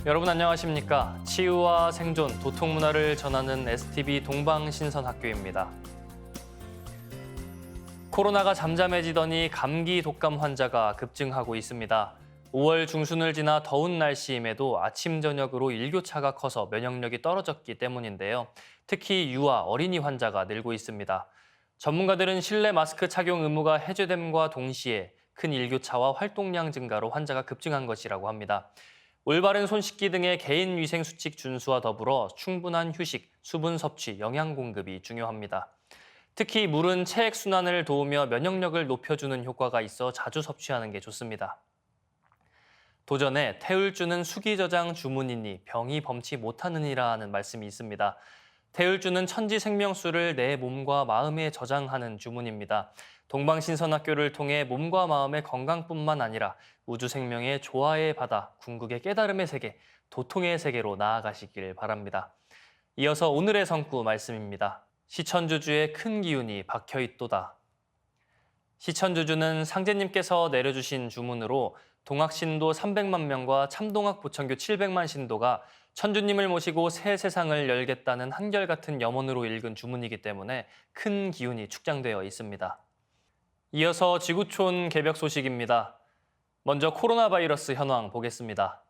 여러분 안녕하십니까? 치유와 생존, 도통 문화를 전하는 STV 동방신선학교입니다. 코로나가 잠잠해지더니 감기 독감 환자가 급증하고 있습니다. 5월 중순을 지나 더운 날씨임에도 아침 저녁으로 일교차가 커서 면역력이 떨어졌기 때문인데요. 특히 유아, 어린이 환자가 늘고 있습니다. 전문가들은 실내 마스크 착용 의무가 해제됨과 동시에 큰 일교차와 활동량 증가로 환자가 급증한 것이라고 합니다. 올바른 손 씻기 등의 개인 위생 수칙 준수와 더불어 충분한 휴식, 수분 섭취, 영양 공급이 중요합니다. 특히 물은 체액 순환을 도우며 면역력을 높여주는 효과가 있어 자주 섭취하는 게 좋습니다. 도전에 태울 주는 수기 저장 주문이니 병이 범치 못하느니라는 말씀이 있습니다. 태울주는 천지 생명수를 내 몸과 마음에 저장하는 주문입니다. 동방신선학교를 통해 몸과 마음의 건강뿐만 아니라 우주 생명의 조화의 바다, 궁극의 깨달음의 세계, 도통의 세계로 나아가시길 바랍니다. 이어서 오늘의 성구 말씀입니다. 시천주주의 큰 기운이 박혀있도다. 시천주주는 상제님께서 내려주신 주문으로 동학신도 300만 명과 참동학 부천교 700만 신도가 천주님을 모시고 새 세상을 열겠다는 한결같은 염원으로 읽은 주문이기 때문에 큰 기운이 축장되어 있습니다. 이어서 지구촌 개벽 소식입니다. 먼저 코로나 바이러스 현황 보겠습니다.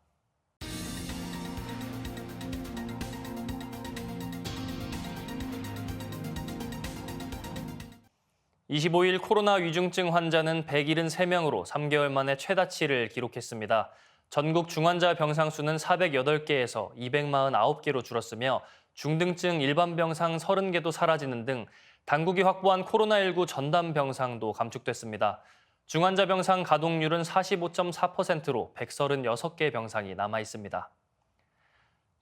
25일 코로나 위중증 환자는 173명으로 3개월 만에 최다치를 기록했습니다. 전국 중환자 병상 수는 408개에서 249개로 줄었으며 중등증 일반 병상 30개도 사라지는 등 당국이 확보한 코로나19 전담 병상도 감축됐습니다. 중환자 병상 가동률은 45.4%로 136개 병상이 남아 있습니다.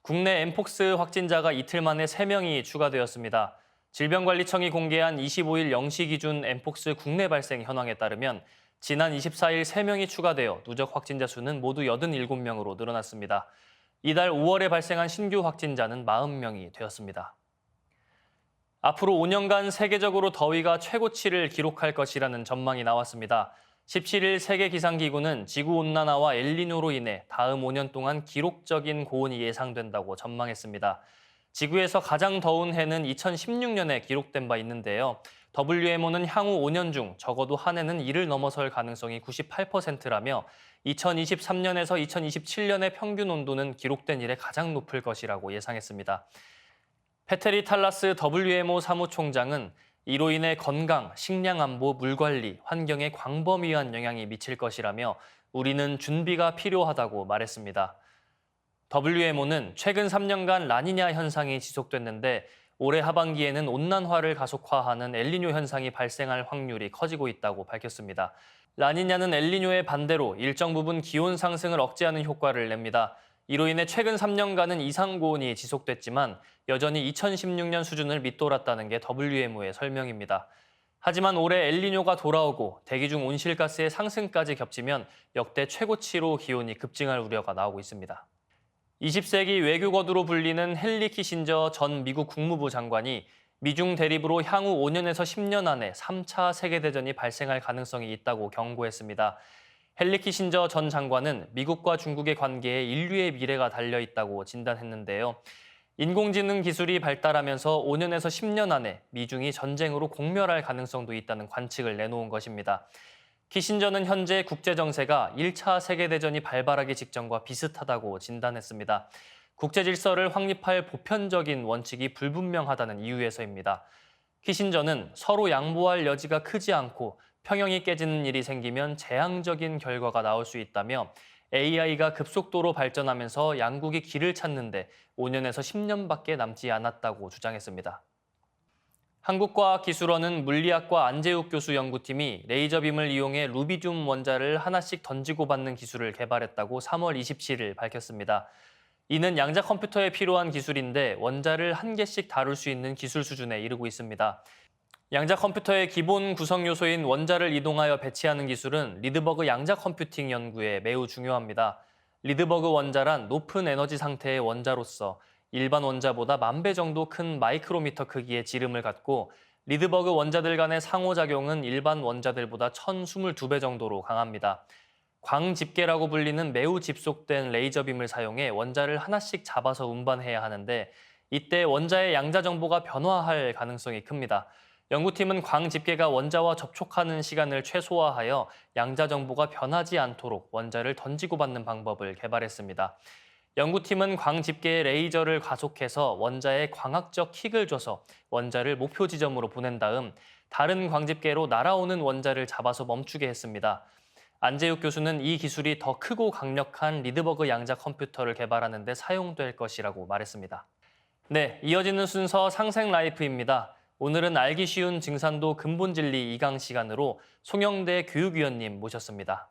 국내 엠폭스 확진자가 이틀 만에 3명이 추가되었습니다. 질병관리청이 공개한 25일 0시 기준 엠폭스 국내 발생 현황에 따르면 지난 24일 3명이 추가되어 누적 확진자 수는 모두 87명으로 늘어났습니다. 이달 5월에 발생한 신규 확진자는 40명이 되었습니다. 앞으로 5년간 세계적으로 더위가 최고치를 기록할 것이라는 전망이 나왔습니다. 17일 세계기상기구는 지구온난화와 엘니뇨로 인해 다음 5년 동안 기록적인 고온이 예상된다고 전망했습니다. 지구에서 가장 더운 해는 2016년에 기록된 바 있는데요. WMO는 향후 5년 중 적어도 한 해는 이를 넘어설 가능성이 98%라며 2023년에서 2027년의 평균 온도는 기록된 이래 가장 높을 것이라고 예상했습니다. 페테리 탈라스 WMO 사무총장은 이로 인해 건강, 식량 안보, 물 관리, 환경에 광범위한 영향이 미칠 것이라며 우리는 준비가 필요하다고 말했습니다. WMO는 최근 3년간 라니냐 현상이 지속됐는데 올해 하반기에는 온난화를 가속화하는 엘니뇨 현상이 발생할 확률이 커지고 있다고 밝혔습니다. 라니냐는 엘니뇨의 반대로 일정 부분 기온 상승을 억제하는 효과를 냅니다. 이로 인해 최근 3년간은 이상 고온이 지속됐지만 여전히 2016년 수준을 밑돌았다는 게 WMO의 설명입니다. 하지만 올해 엘니뇨가 돌아오고 대기 중 온실가스의 상승까지 겹치면 역대 최고치로 기온이 급증할 우려가 나오고 있습니다. 20세기 외교거두로 불리는 헨리 키신저 전 미국 국무부 장관이 미중 대립으로 향후 5년에서 10년 안에 3차 세계대전이 발생할 가능성이 있다고 경고했습니다. 헨리 키신저 전 장관은 미국과 중국의 관계에 인류의 미래가 달려있다고 진단했는데요. 인공지능 기술이 발달하면서 5년에서 10년 안에 미중이 전쟁으로 공멸할 가능성도 있다는 관측을 내놓은 것입니다. 키신저는 현재 국제정세가 1차 세계대전이 발발하기 직전과 비슷하다고 진단했습니다. 국제질서를 확립할 보편적인 원칙이 불분명하다는 이유에서입니다. 키신저는 서로 양보할 여지가 크지 않고 평형이 깨지는 일이 생기면 재앙적인 결과가 나올 수 있다며 AI가 급속도로 발전하면서 양국이 길을 찾는데 5년에서 10년밖에 남지 않았다고 주장했습니다. 한국과학기술원은 물리학과 안재욱 교수 연구팀이 레이저빔을 이용해 루비듐 원자를 하나씩 던지고 받는 기술을 개발했다고 3월 27일 밝혔습니다. 이는 양자 컴퓨터에 필요한 기술인데 원자를 한 개씩 다룰 수 있는 기술 수준에 이르고 있습니다. 양자 컴퓨터의 기본 구성 요소인 원자를 이동하여 배치하는 기술은 리드버그 양자 컴퓨팅 연구에 매우 중요합니다. 리드버그 원자란 높은 에너지 상태의 원자로서 일반 원자보다 10,000배 정도 큰 마이크로미터 크기의 지름을 갖고 리드버그 원자들 간의 상호작용은 일반 원자들보다 1022배 정도로 강합니다. 광집게라고 불리는 매우 집속된 레이저빔을 사용해 원자를 하나씩 잡아서 운반해야 하는데 이때 원자의 양자 정보가 변화할 가능성이 큽니다. 연구팀은 광집게가 원자와 접촉하는 시간을 최소화하여 양자 정보가 변하지 않도록 원자를 던지고 받는 방법을 개발했습니다. 연구팀은 광집게의 레이저를 가속해서 원자에 광학적 킥을 줘서 원자를 목표 지점으로 보낸 다음 다른 광집게로 날아오는 원자를 잡아서 멈추게 했습니다. 안재욱 교수는 이 기술이 더 크고 강력한 리드버그 양자 컴퓨터를 개발하는 데 사용될 것이라고 말했습니다. 네, 이어지는 순서 상생 라이프입니다. 오늘은 알기 쉬운 증산도 근본 진리 2강 시간으로 송영대 교육위원님 모셨습니다.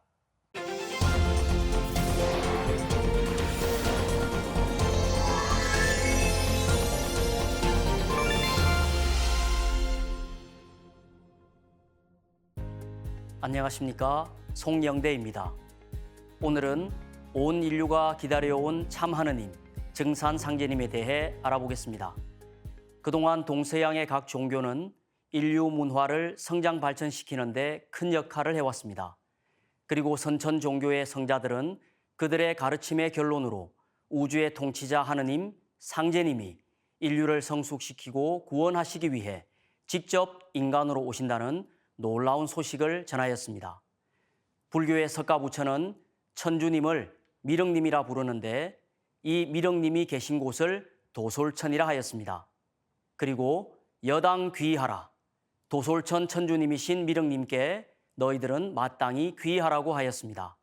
안녕하십니까? 송영대입니다. 오늘은 온 인류가 기다려온 참 하느님, 증산 상제님에 대해 알아보겠습니다. 그동안 동서양의 각 종교는 인류 문화를 성장 발전시키는 데 큰 역할을 해왔습니다. 그리고 선천 종교의 성자들은 그들의 가르침의 결론으로 우주의 통치자 하느님, 상제님이 인류를 성숙시키고 구원하시기 위해 직접 인간으로 오신다는 놀라운 소식을 전하였습니다. 불교의 석가부처는 천주님을 미륵님이라 부르는데 이 미륵님이 계신 곳을 도솔천이라 하였습니다. 그리고 여당 귀하라, 도솔천 천주님이신 미륵님께 너희들은 마땅히 귀하라고 하였습니다.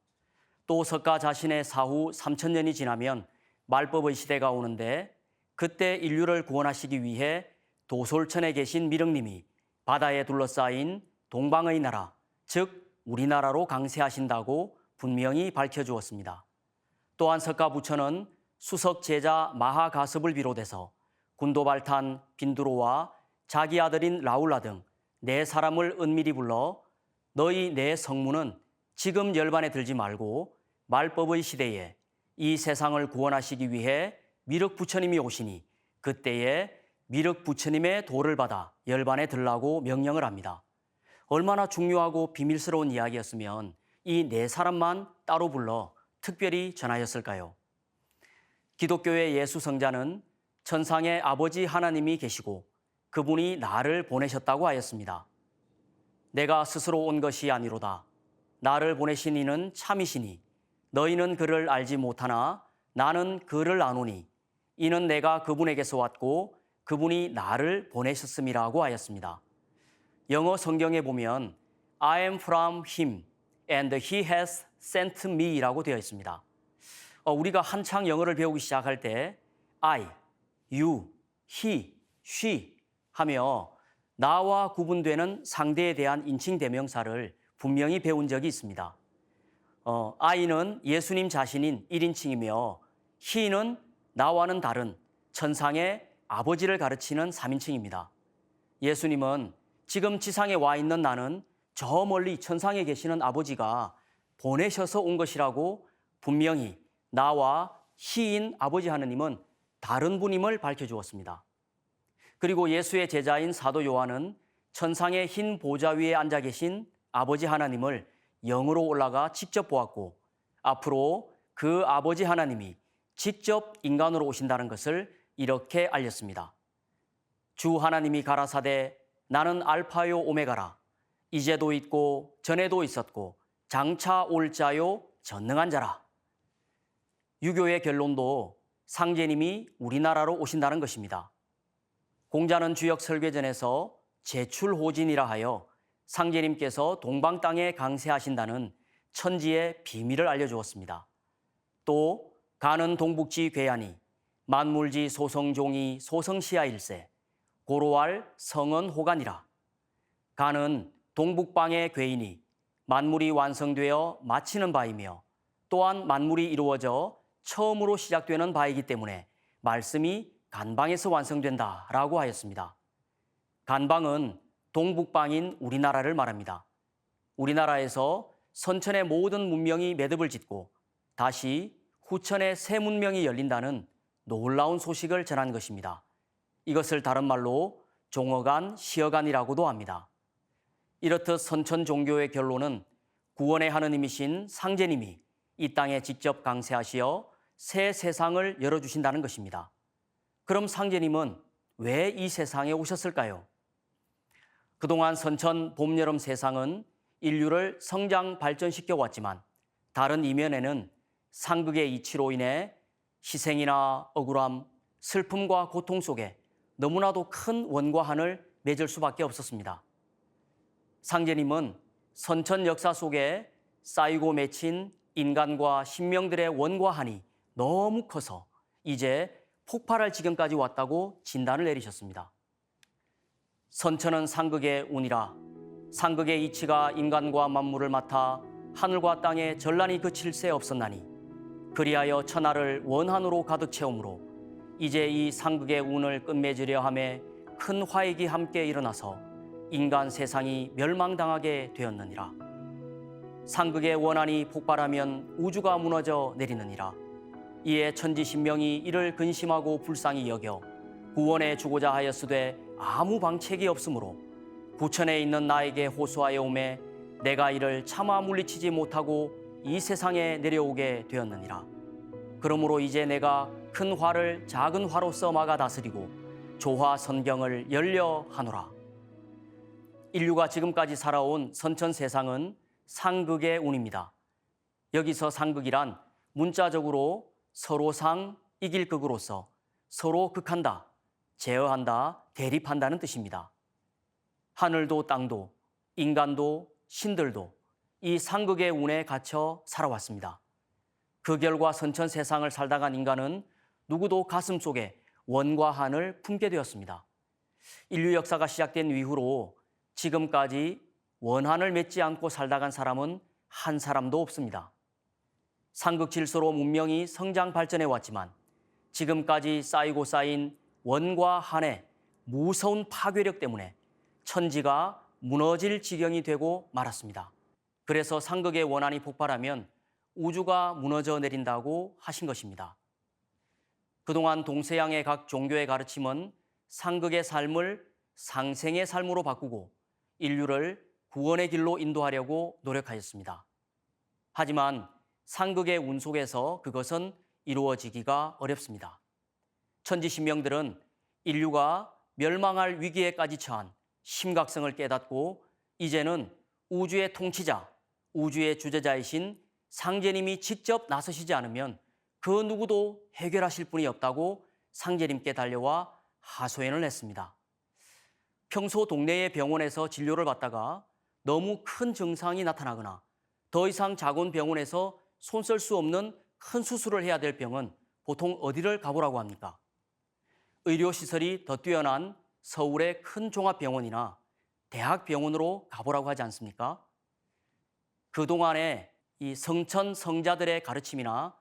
또 석가 자신의 사후 3000년이 지나면 말법의 시대가 오는데 그때 인류를 구원하시기 위해 도솔천에 계신 미륵님이 바다에 둘러싸인 동방의 나라, 즉 우리나라로 강세하신다고 분명히 밝혀주었습니다. 또한 석가부처는 수석 제자 마하가섭을 비롯해서 군도발탄, 빈두로와 자기 아들인 라울라 등 4사람을 은밀히 불러 너희 네 성문은 지금 열반에 들지 말고 말법의 시대에 이 세상을 구원하시기 위해 미륵부처님이 오시니 그때에 미륵부처님의 도를 받아 열반에 들라고 명령을 합니다. 얼마나 중요하고 비밀스러운 이야기였으면 이 4사람만 따로 불러 특별히 전하였을까요? 기독교의 예수 성자는 천상의 아버지 하나님이 계시고 그분이 나를 보내셨다고 하였습니다. 내가 스스로 온 것이 아니로다. 나를 보내신 이는 참이시니 너희는 그를 알지 못하나 나는 그를 아노니 이는 내가 그분에게서 왔고 그분이 나를 보내셨음이라고 하였습니다. 영어 성경에 보면 I am from him and he has sent me라고 되어 있습니다. 우리가 한창 영어를 배우기 시작할 때 I, you, he, she 하며 나와 구분되는 상대에 대한 인칭 대명사를 분명히 배운 적이 있습니다. I는 예수님 자신인 1인칭이며 he는 나와는 다른 천상의 아버지를 가르치는 3인칭입니다. 예수님은 지금 지상에 와 있는 나는 저 멀리 천상에 계시는 아버지가 보내셔서 온 것이라고 분명히 나와 희인 아버지 하느님은 다른 분임을 밝혀주었습니다. 그리고 예수의 제자인 사도 요한은 천상의 흰 보좌 위에 앉아 계신 아버지 하나님을 영으로 올라가 직접 보았고 앞으로 그 아버지 하나님이 직접 인간으로 오신다는 것을 이렇게 알렸습니다. 주 하나님이 가라사대 나는 알파요 오메가라. 이제도 있고 전에도 있었고 장차 올 자요 전능한 자라. 유교의 결론도 상제님이 우리나라로 오신다는 것입니다. 공자는 주역 설괴전에서 제출호진이라 하여 상제님께서 동방 땅에 강세하신다는 천지의 비밀을 알려주었습니다. 또 가는 동북지 괴야니 만물지 소성종이 소성시야일세 고로할 성은 호간이라. 가는 동북방의 괴인이 만물이 완성되어 마치는 바이며 또한 만물이 이루어져 처음으로 시작되는 바이기 때문에 말씀이 간방에서 완성된다라고 하였습니다. 간방은 동북방인 우리나라를 말합니다. 우리나라에서 선천의 모든 문명이 매듭을 짓고 다시 후천의 새 문명이 열린다는 놀라운 소식을 전한 것입니다. 이것을 다른 말로 종어간, 시어간이라고도 합니다. 이렇듯 선천 종교의 결론은 구원의 하느님이신 상제님이 이 땅에 직접 강세하시어 새 세상을 열어주신다는 것입니다. 그럼 상제님은 왜 이 세상에 오셨을까요? 그동안 선천 봄, 여름 세상은 인류를 성장 발전시켜 왔지만 다른 이면에는 상극의 이치로 인해 희생이나 억울함, 슬픔과 고통 속에 너무나도 큰 원과 한을 맺을 수밖에 없었습니다. 상제님은 선천 역사 속에 쌓이고 맺힌 인간과 신명들의 원과 한이 너무 커서 이제 폭발할 지경까지 왔다고 진단을 내리셨습니다. 선천은 상극의 운이라 상극의 이치가 인간과 만물을 맡아 하늘과 땅에 전란이 그칠 새 없었나니 그리하여 천하를 원한으로 가득 채우므로 이제 이 상극의 운을 끝맺으려 함에 큰 화익이 함께 일어나서 인간 세상이 멸망당하게 되었느니라. 상극의 원한이 폭발하면 우주가 무너져 내리느니라. 이에 천지신명이 이를 근심하고 불쌍히 여겨 구원해 주고자 하였으되 아무 방책이 없으므로 부천에 있는 나에게 호소하여 오매 내가 이를 차마 물리치지 못하고 이 세상에 내려오게 되었느니라. 그러므로 이제 내가 큰 화를 작은 화로서 막아 다스리고 조화 선경을 열려 하노라. 인류가 지금까지 살아온 선천 세상은 상극의 운입니다. 여기서 상극이란 문자적으로 서로 상, 이길 극으로서 서로 극한다, 제어한다, 대립한다는 뜻입니다. 하늘도 땅도 인간도 신들도 이 상극의 운에 갇혀 살아왔습니다. 그 결과 선천 세상을 살다 간 인간은 누구도 가슴 속에 원과 한을 품게 되었습니다. 인류 역사가 시작된 이후로 지금까지 원한을 맺지 않고 살다 간 사람은 한 사람도 없습니다. 상극 질서로 문명이 성장 발전해 왔지만 지금까지 쌓이고 쌓인 원과 한의 무서운 파괴력 때문에 천지가 무너질 지경이 되고 말았습니다. 그래서 상극의 원한이 폭발하면 우주가 무너져 내린다고 하신 것입니다. 그동안 동서양의 각 종교의 가르침은 상극의 삶을 상생의 삶으로 바꾸고 인류를 구원의 길로 인도하려고 노력하였습니다. 하지만 상극의 운 속에서 그것은 이루어지기가 어렵습니다. 천지신명들은 인류가 멸망할 위기에까지 처한 심각성을 깨닫고 이제는 우주의 통치자, 우주의 주재자이신 상제님이 직접 나서시지 않으면 그 누구도 해결하실 분이 없다고 상제님께 달려와 하소연을 했습니다. 평소 동네의 병원에서 진료를 받다가 너무 큰 증상이 나타나거나 더 이상 작은 병원에서 손 쓸 수 없는 큰 수술을 해야 될 병은 보통 어디를 가보라고 합니까? 의료시설이 더 뛰어난 서울의 큰 종합병원이나 대학병원으로 가보라고 하지 않습니까? 그동안의 이 성천 성자들의 가르침이나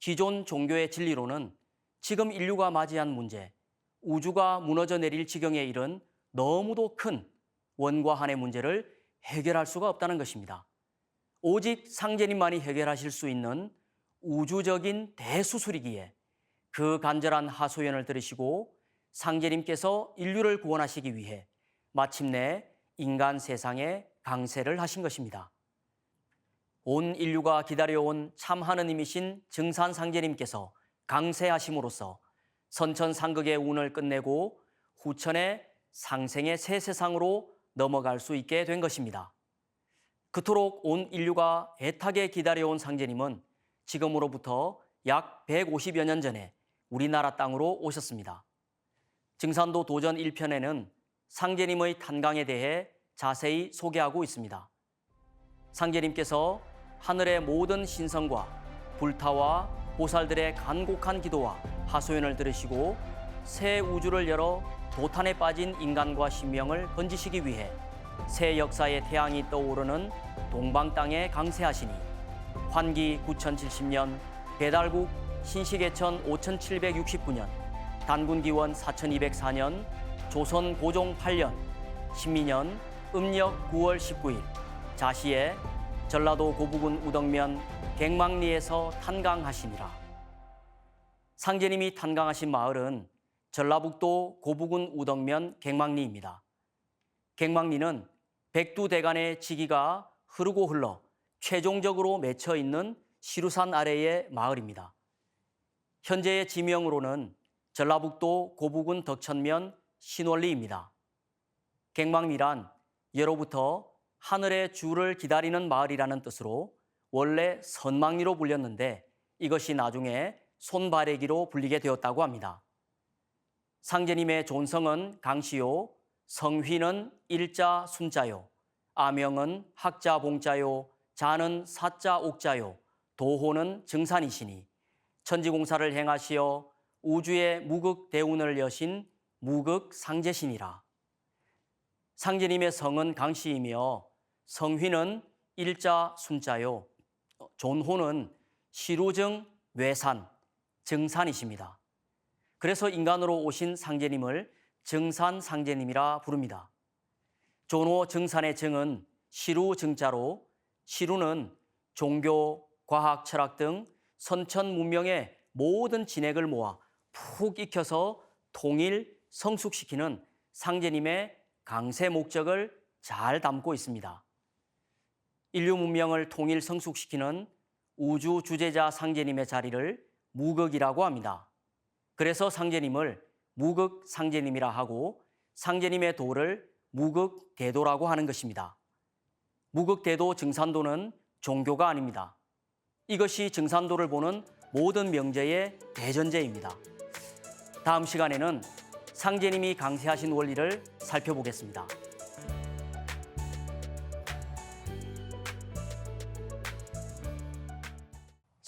기존 종교의 진리로는 지금 인류가 맞이한 문제, 우주가 무너져 내릴 지경에 이른 너무도 큰 원과 한의 문제를 해결할 수가 없다는 것입니다. 오직 상제님만이 해결하실 수 있는 우주적인 대수술이기에 그 간절한 하소연을 들으시고 상제님께서 인류를 구원하시기 위해 마침내 인간 세상에 강세를 하신 것입니다. 온 인류가 기다려온 참 하느님이신 증산 상제님께서 강세하심으로써 선천 상극의 운을 끝내고 후천의 상생의 새 세상으로 넘어갈 수 있게 된 것입니다. 그토록 온 인류가 애타게 기다려온 상제님은 지금으로부터 약 150여 년 전에 우리나라 땅으로 오셨습니다. 증산도 도전 1편에는 상제님의 탄광에 대해 자세히 소개하고 있습니다. 상제님께서 하늘의 모든 신성과 불타와 보살들의 간곡한 기도와 하소연을 들으시고 새 우주를 열어 도탄에 빠진 인간과 신명을 건지시기 위해 새 역사의 태양이 떠오르는 동방 땅에 강세하시니 환기 9070년, 배달국 신시계천 5769년, 단군기원 4204년, 조선 고종 8년, 신민년 음력 9월 19일 자시에 전라도 고부군 우덕면 갱망리에서 탄광하시니라. 상제님이 탄광하신 마을은 전라북도 고부군 우덕면 갱망리입니다. 갱망리는 백두대간의 지기가 흐르고 흘러 최종적으로 맺혀 있는 시루산 아래의 마을입니다. 현재의 지명으로는 전라북도 고부군 덕천면 신월리입니다. 갱망리란 예로부터 하늘의 주를 기다리는 마을이라는 뜻으로 원래 선망리로 불렸는데 이것이 나중에 손바래기로 불리게 되었다고 합니다. 상제님의 존성은 강씨요, 성휘는 일자 순자요, 아명은 학자 봉자요, 자는 사자 옥자요, 도호는 증산이시니 천지공사를 행하시어 우주의 무극 대운을 여신 무극 상제신이라. 상제님의 성은 강씨이며 성휘는 일자 순자요, 존호는 시루증 외산, 증산이십니다. 그래서 인간으로 오신 상제님을 증산 상제님이라 부릅니다. 존호 증산의 증은 시루 증자로 시루는 종교, 과학, 철학 등 선천 문명의 모든 진액을 모아 푹 익혀서 통일, 성숙시키는 상제님의 강세 목적을 잘 담고 있습니다. 인류 문명을 통일 성숙시키는 우주 주제자 상제님의 자리를 무극이라고 합니다. 그래서 상제님을 무극 상제님이라 하고 상제님의 도를 무극 대도라고 하는 것입니다. 무극 대도 증산도는 종교가 아닙니다. 이것이 증산도를 보는 모든 명제의 대전제입니다. 다음 시간에는 상제님이 강세하신 원리를 살펴보겠습니다.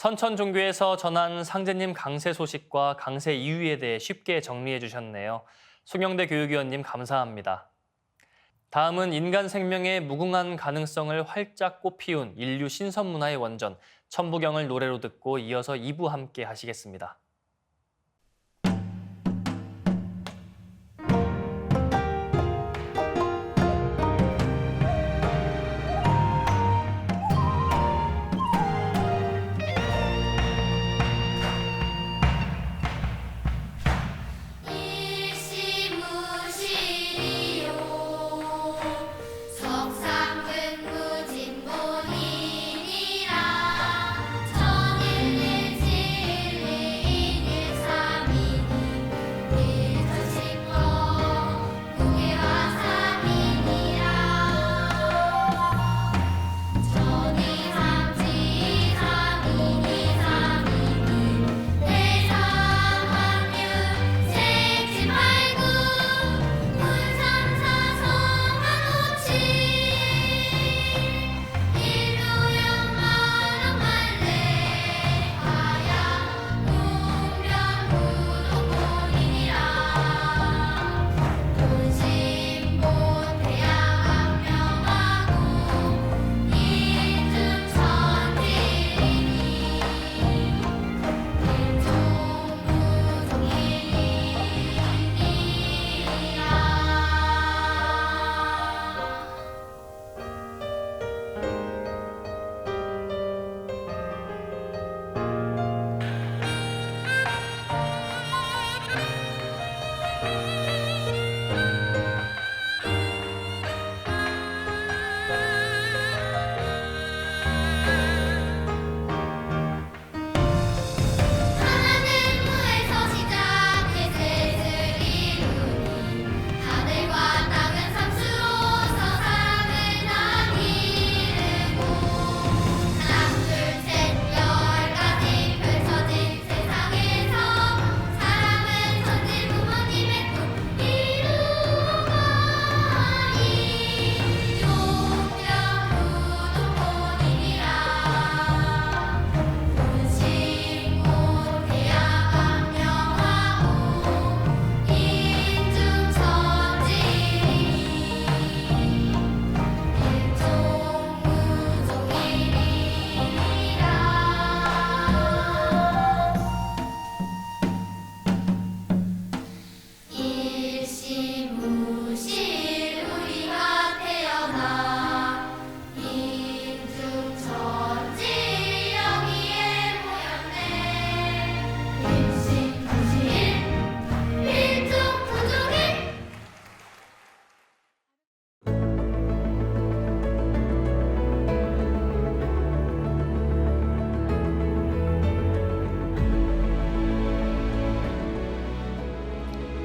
선천종교에서 전한 상제님 강세 소식과 강세 이유에 대해 쉽게 정리해 주셨네요. 송영대 교육위원님 감사합니다. 다음은 인간 생명의 무궁한 가능성을 활짝 꽃피운 인류 신선문화의 원전, 천부경을 노래로 듣고 이어서 2부 함께 하시겠습니다. 석상근무진본인이라 천일일진리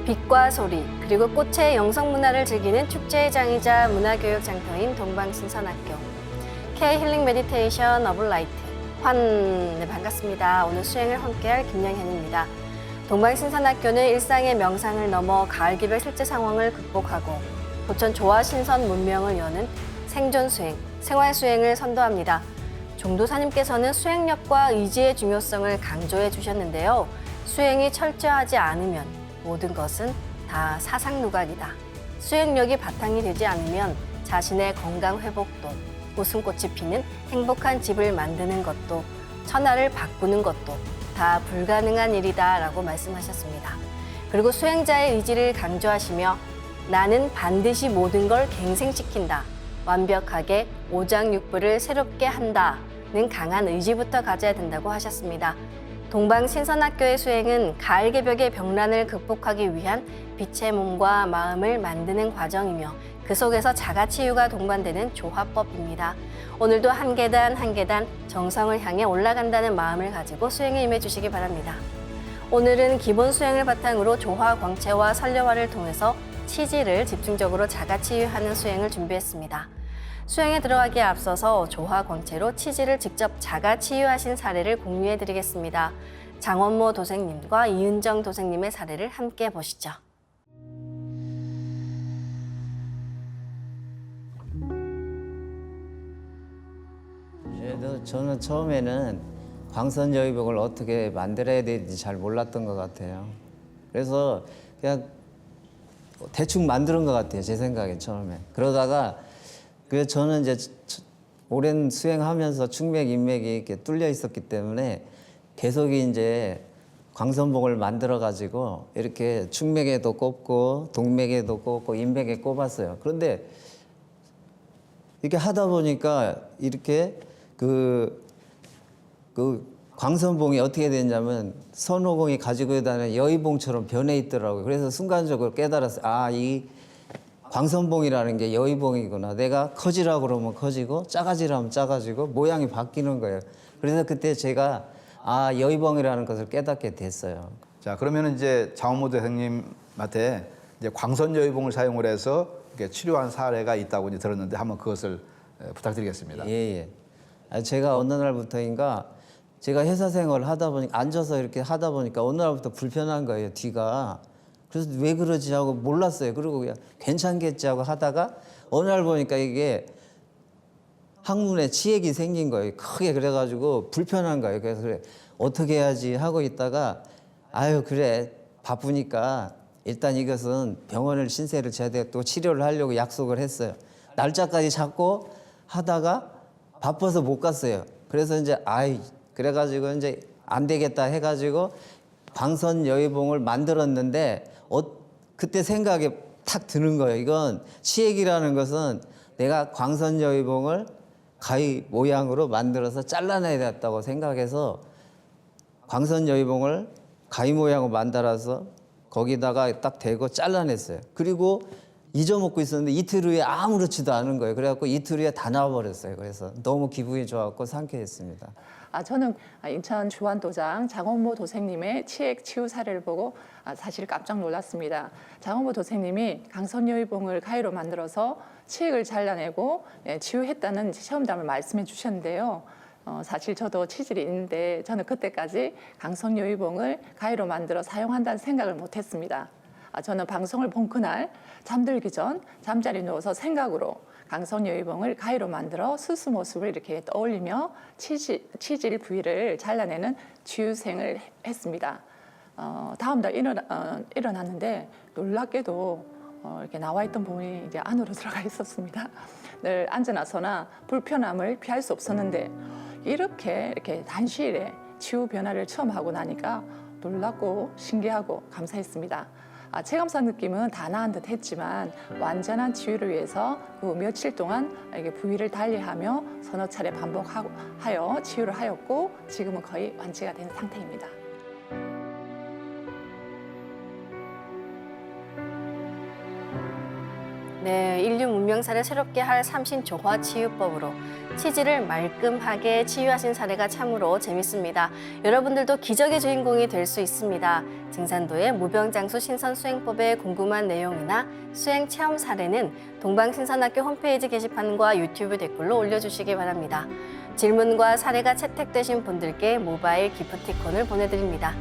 빛과 소리, 그리고 꽃의 영성 문화를 즐기는 축제의 장이자 문화교육 장터인 동방신선학교. K-힐링 메디테이션 어블 라이트. 네, 반갑습니다. 오늘 수행을 함께할 김영현입니다. 동방신선학교는 일상의 명상을 넘어 가을 기별 실제 상황을 극복하고 부천 조화 신선 문명을 여는 생존 수행, 생활 수행을 선도합니다. 종도사님께서는 수행력과 의지의 중요성을 강조해 주셨는데요. 수행이 철저하지 않으면 모든 것은 다 사상누각이다. 수행력이 바탕이 되지 않으면 자신의 건강 회복도, 웃음꽃이 피는 행복한 집을 만드는 것도, 천하를 바꾸는 것도 다 불가능한 일이다 라고 말씀하셨습니다. 그리고 수행자의 의지를 강조하시며 나는 반드시 모든 걸 갱생시킨다. 완벽하게 오장육부를 새롭게 한다는 강한 의지부터 가져야 된다고 하셨습니다. 동방신선학교의 수행은 가을 개벽의 병란을 극복하기 위한 빛의 몸과 마음을 만드는 과정이며 그 속에서 자가치유가 동반되는 조화법입니다. 오늘도 한 계단 한 계단 정성을 향해 올라간다는 마음을 가지고 수행에 임해 주시기 바랍니다. 오늘은 기본 수행을 바탕으로 조화, 광채와 설려화를 통해서 치지를 집중적으로 자가치유하는 수행을 준비했습니다. 수행에 들어가기에 앞서서 조화 광채로 치지를 직접 자가 치유하신 사례를 공유해 드리겠습니다. 장원모 도생님과 이은정 도생님의 사례를 함께 보시죠. 그래도 저는 처음에는 광선여의복을 어떻게 만들어야 되는지 잘 몰랐던 것 같아요. 그래서 그냥 대충 만드는 것 같아요, 제 생각에 처음에. 그러다가 저는 이제 오랜 수행하면서 충맥, 인맥이 이렇게 뚫려 있었기 때문에 계속 이제 광선봉을 만들어 가지고 이렇게 충맥에도 꼽고 동맥에도 꼽고 인맥에 꼽았어요. 그런데 이렇게 하다 보니까 이렇게 그 광선봉이 어떻게 됐냐면 선호공이 가지고 다니는 여의봉처럼 변해 있더라고요. 그래서 순간적으로 깨달았어요. 아, 이 광선봉이라는 게 여의봉이구나. 내가 커지라고 그러면 커지고 작아지라면 작아지고 모양이 바뀌는 거예요. 그래서 그때 제가 여의봉이라는 것을 깨닫게 됐어요. 자, 그러면 이제 장원모 선생님한테 이제 광선여의봉을 사용을 해서 이렇게 치료한 사례가 있다고 이제 들었는데 한번 그것을 부탁드리겠습니다. 예. 제가 어느 날부터인가 제가 회사 생활을 하다 보니까 앉아서 이렇게 하다 보니까 어느 날부터 불편한 거예요, 뒤가. 그래서 왜 그러지 하고 몰랐어요. 그리고 그냥 괜찮겠지 하고 하다가 어느 날 보니까 이게 항문에 치액이 생긴 거예요. 크게. 그래가지고 불편한 거예요. 그래서 그래, 어떻게 해야지 하고 있다가 그래 바쁘니까 일단 이것은 병원을 신세를 져야 돼. 또 치료를 하려고 약속을 했어요. 날짜까지 잡고 하다가 바빠서 못 갔어요. 그래서 이제 그래가지고 이제 안 되겠다 해가지고 광선여의봉을 만들었는데 그때 생각이 탁 드는 거예요. 이건 치액이라는 것은 내가 광선여의봉을 가위 모양으로 만들어서 잘라내야 됐다고 생각해서 광선여의봉을 가위 모양으로 만들어서 거기다가 딱 대고 잘라냈어요. 그리고 잊어먹고 있었는데 이틀 후에 아무렇지도 않은 거예요. 그래갖고 이틀 후에 다 나와버렸어요. 그래서 너무 기분이 좋았고 상쾌했습니다. 저는 인천 주안도장 장원모 도생님의 치액 치유 사례를 보고 사실 깜짝 놀랐습니다. 장원모 도생님이 광선여의봉을 가위로 만들어서 치액을 잘라내고 치유했다는 체험담을 말씀해 주셨는데요. 사실 저도 치질이 있는데 저는 그때까지 광선여의봉을 가위로 만들어 사용한다는 생각을 못했습니다. 저는 방송을 본 그날 잠들기 전 잠자리에 누워서 생각으로 광선여의봉을 가위로 만들어 수수 모습을 이렇게 떠올리며 치질 부위를 잘라내는 치유생을 했습니다. 다음날 일어났는데 놀랍게도 이렇게 나와 있던 부분이 이제 안으로 들어가 있었습니다. 늘 앉아나서나 불편함을 피할 수 없었는데 이렇게 단시일에 치유 변화를 처음 하고 나니까 놀랍고 신기하고 감사했습니다. 체감상 느낌은 다 나은 듯 했지만 완전한 치유를 위해서 그 며칠 동안 이게 부위를 달리하며 서너 차례 반복하여 치유를 하였고 지금은 거의 완치가 된 상태입니다. 네, 인류 문명사를 새롭게 할 삼신조화치유법으로 치질을 말끔하게 치유하신 사례가 참으로 재밌습니다. 여러분들도 기적의 주인공이 될 수 있습니다. 증산도의 무병장수 신선수행법에 궁금한 내용이나 수행 체험 사례는 동방신선학교 홈페이지 게시판과 유튜브 댓글로 올려주시기 바랍니다. 질문과 사례가 채택되신 분들께 모바일 기프티콘을 보내드립니다.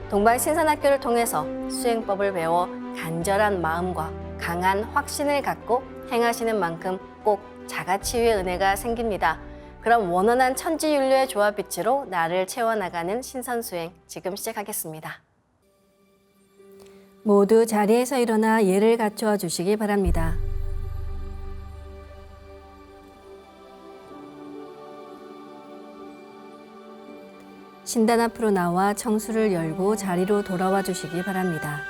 동방신선학교를 통해서 수행법을 배워 간절한 마음과 강한 확신을 갖고 행하시는 만큼 꼭 자가치유의 은혜가 생깁니다. 그럼 원원한 천지윤료의 조화빛으로 나를 채워나가는 신선수행 지금 시작하겠습니다. 모두 자리에서 일어나 예를 갖추어 주시기 바랍니다. 신단 앞으로 나와 청수를 열고 자리로 돌아와 주시기 바랍니다.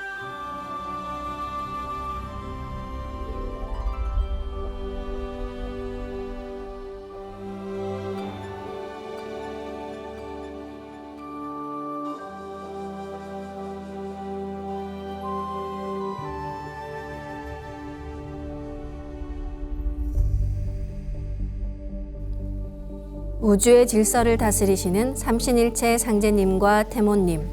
우주의 질서를 다스리시는 삼신일체 상제님과 태모님,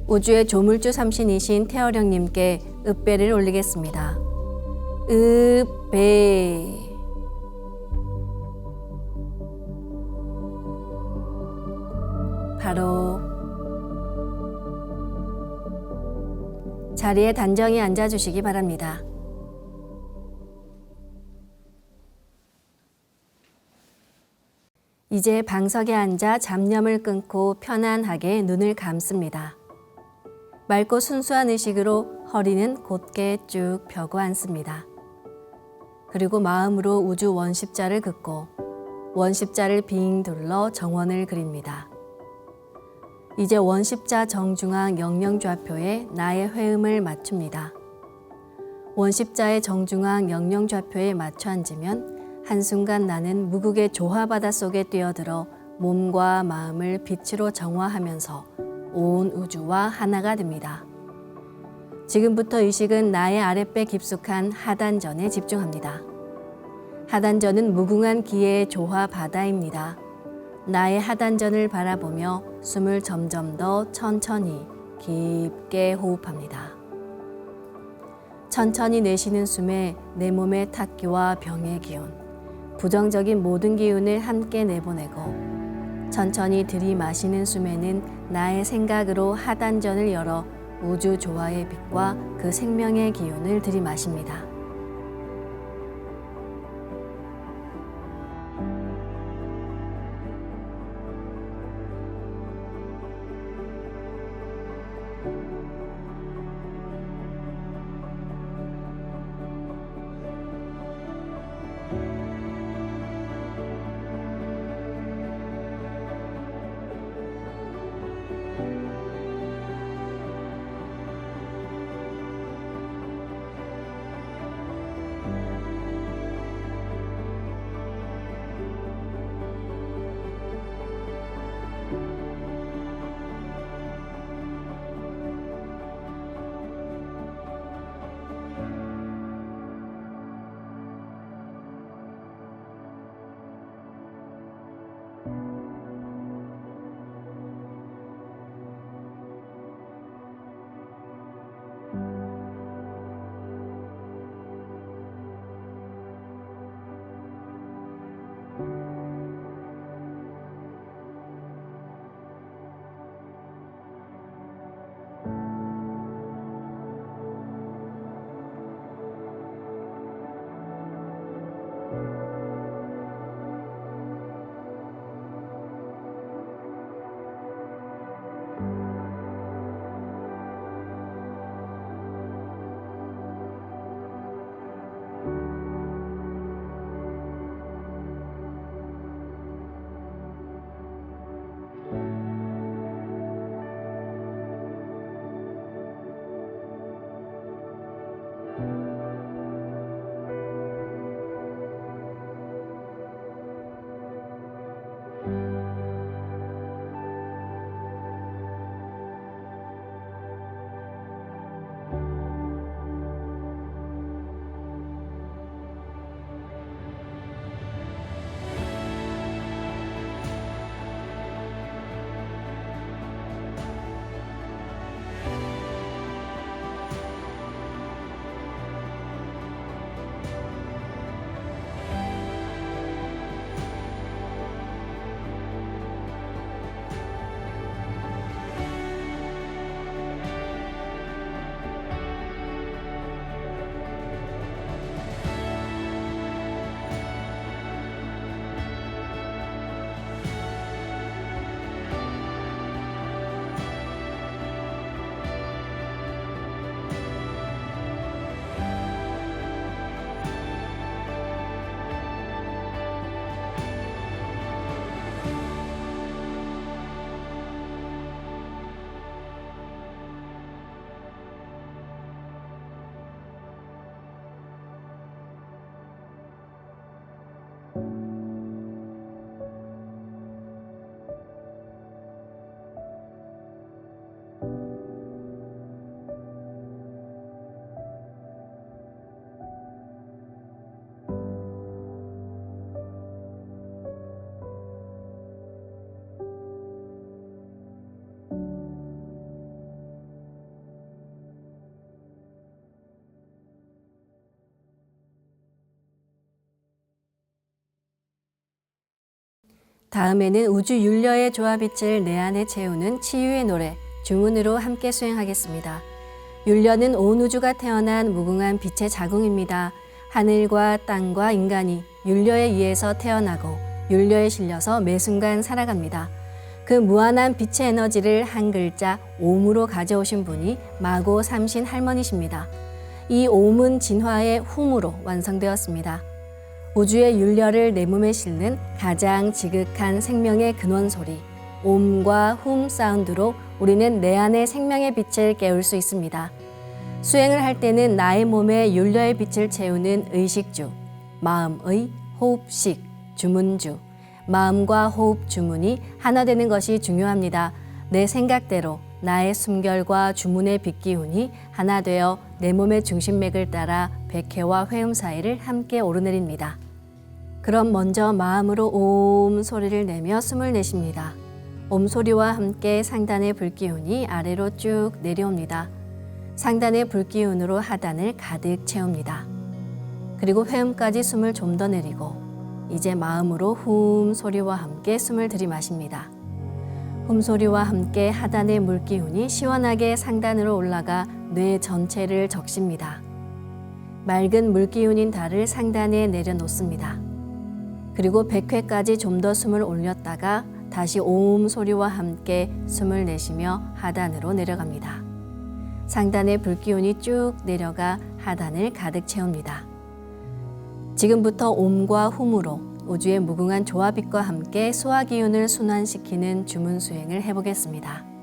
우주의 조물주 삼신이신 태어령님께 읍배를 올리겠습니다. 읍배. 바로 자리에 단정히 앉아주시기 바랍니다. 이제 방석에 앉아 잡념을 끊고 편안하게 눈을 감습니다. 맑고 순수한 의식으로 허리는 곧게 쭉 펴고 앉습니다. 그리고 마음으로 우주 원십자를 긋고 원십자를 빙 둘러 정원을 그립니다. 이제 원십자 정중앙 영영좌표에 나의 회음을 맞춥니다. 원십자의 정중앙 영영좌표에 맞춰 앉으면 한순간 나는 무국의 조화바다 속에 뛰어들어 몸과 마음을 빛으로 정화하면서 온 우주와 하나가 됩니다. 지금부터 의식은 나의 아랫배 깊숙한 하단전에 집중합니다. 하단전은 무궁한 기의 조화바다입니다. 나의 하단전을 바라보며 숨을 점점 더 천천히 깊게 호흡합니다. 천천히 내쉬는 숨에 내 몸의 탁기와 병의 기운, 부정적인 모든 기운을 함께 내보내고 천천히 들이마시는 숨에는 나의 생각으로 하단전을 열어 우주 조화의 빛과 그 생명의 기운을 들이마십니다. 다음에는 우주 율려의 조화빛을 내 안에 채우는 치유의 노래, 주문으로 함께 수행하겠습니다. 율려는 온 우주가 태어난 무궁한 빛의 자궁입니다. 하늘과 땅과 인간이 율려에 의해서 태어나고 율려에 실려서 매 순간 살아갑니다. 그 무한한 빛의 에너지를 한 글자 옴으로 가져오신 분이 마고 삼신 할머니십니다. 이 옴은 진화의 훔으로 완성되었습니다. 우주의 율려를 내 몸에 실는 가장 지극한 생명의 근원 소리, 옴과 훔 사운드로 우리는 내 안의 생명의 빛을 깨울 수 있습니다. 수행을 할 때는 나의 몸에 율려의 빛을 채우는 의식주, 마음의 호흡식, 주문주, 마음과 호흡 주문이 하나 되는 것이 중요합니다. 내 생각대로 나의 숨결과 주문의 빛 기운이 하나 되어 내 몸의 중심맥을 따라 백회와 회음 사이를 함께 오르내립니다. 그럼 먼저 마음으로 옴 소리를 내며 숨을 내쉽니다. 옴 소리와 함께 상단의 불기운이 아래로 쭉 내려옵니다. 상단의 불기운으로 하단을 가득 채웁니다. 그리고 회음까지 숨을 좀 더 내리고 이제 마음으로 훔 소리와 함께 숨을 들이마십니다. 훔 소리와 함께 하단의 물기운이 시원하게 상단으로 올라가 뇌 전체를 적십니다. 맑은 물기운인 달을 상단에 내려놓습니다. 그리고 100회까지 좀 더 숨을 올렸다가 다시 옴 소리와 함께 숨을 내쉬며 하단으로 내려갑니다. 상단의 불기운이 쭉 내려가 하단을 가득 채웁니다. 지금부터 옴과 훔으로 우주의 무궁한 조화빛과 함께 소화 기운을 순환시키는 주문 수행을 해보겠습니다.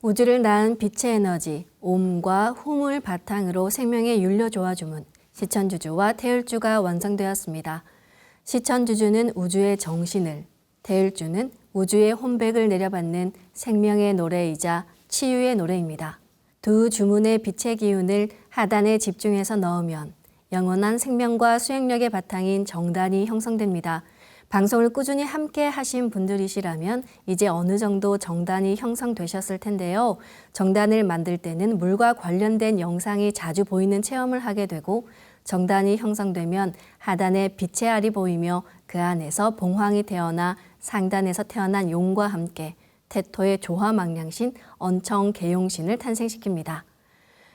우주를 낳은 빛의 에너지, 옴과 홈을 바탕으로 생명의 율려조화 주문, 시천주주와 태율주가 완성되었습니다. 시천주주는 우주의 정신을, 태율주는 우주의 혼백을 내려받는 생명의 노래이자 치유의 노래입니다. 두 주문의 빛의 기운을 하단에 집중해서 넣으면 영원한 생명과 수행력의 바탕인 정단이 형성됩니다. 방송을 꾸준히 함께 하신 분들이시라면 이제 어느 정도 정단이 형성되셨을 텐데요. 정단을 만들 때는 물과 관련된 영상이 자주 보이는 체험을 하게 되고 정단이 형성되면 하단에 빛의 알이 보이며 그 안에서 봉황이 태어나 상단에서 태어난 용과 함께 태토의 조화망량신 언청계용신을 탄생시킵니다.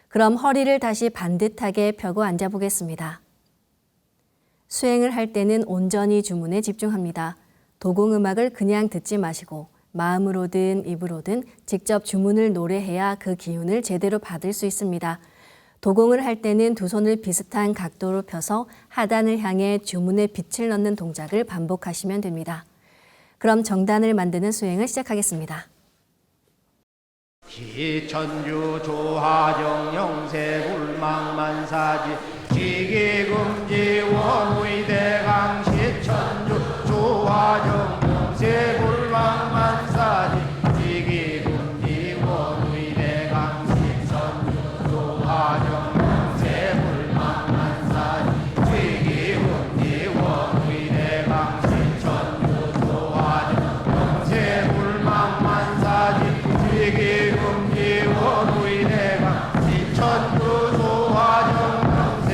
그럼 허리를 다시 반듯하게 펴고 앉아보겠습니다. 수행을 할 때는 온전히 주문에 집중합니다. 도공음악을 그냥 듣지 마시고 마음으로든 입으로든 직접 주문을 노래해야 그 기운을 제대로 받을 수 있습니다. 도공을 할 때는 두 손을 비슷한 각도로 펴서 하단을 향해 주문에 빛을 넣는 동작을 반복하시면 됩니다. 그럼 정단을 만드는 수행을 시작하겠습니다. 시천주 조화정 영세불망만사지 지기금지 원의대강 시천주 조화정 영세불망만사지 지기금지 원의대강 시천주 조화정 영세불망만사지 지기금지 원의대강 시천주 조화정 영세불망만사지 지기금지 원의대강 시천주 조화정 영세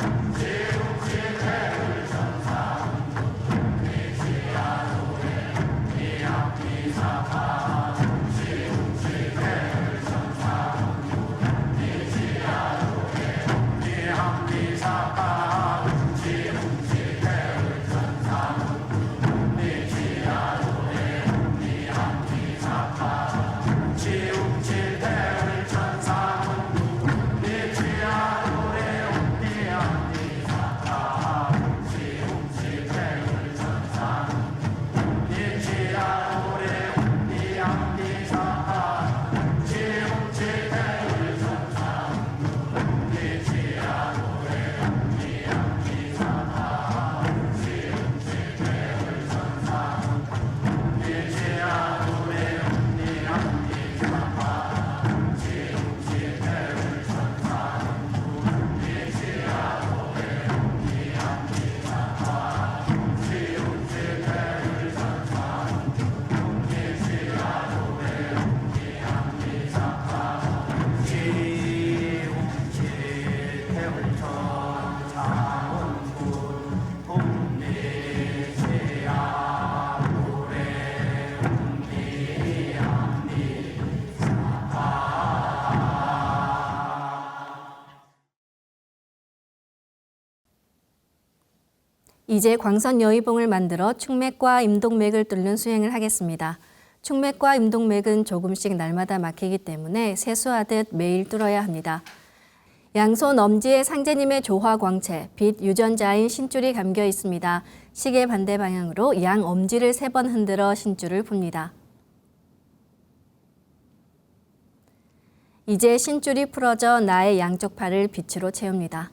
이제 광선 여의봉을 만들어 충맥과 임동맥을 뚫는 수행을 하겠습니다. 충맥과 임동맥은 조금씩 날마다 막히기 때문에 세수하듯 매일 뚫어야 합니다. 양손 엄지에 상제님의 조화광채, 빛 유전자인 신줄이 감겨 있습니다. 시계 반대 방향으로 양 엄지를 3번 흔들어 신줄을 풉니다. 이제 신줄이 풀어져 나의 양쪽 팔을 빛으로 채웁니다.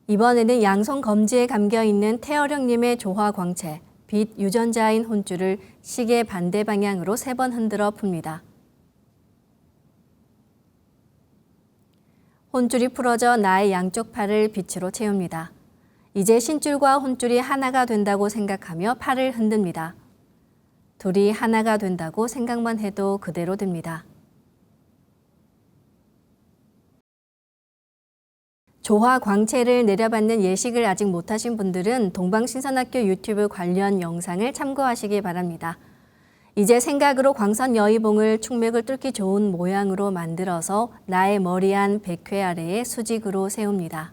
이번에는 양손 검지에 감겨있는 태어령님의 조화광채, 빛 유전자인 혼줄을 시계 반대 방향으로 3번 흔들어 풉니다. 혼줄이 풀어져 나의 양쪽 팔을 빛으로 채웁니다. 이제 신줄과 혼줄이 하나가 된다고 생각하며 팔을 흔듭니다. 둘이 하나가 된다고 생각만 해도 그대로 됩니다. 조화 광채를 내려받는 예식을 아직 못하신 분들은 동방신선학교 유튜브 관련 영상을 참고하시기 바랍니다. 이제 생각으로 광선 여의봉을 충맥을 뚫기 좋은 모양으로 만들어서 나의 머리 안 백회 아래에 수직으로 세웁니다.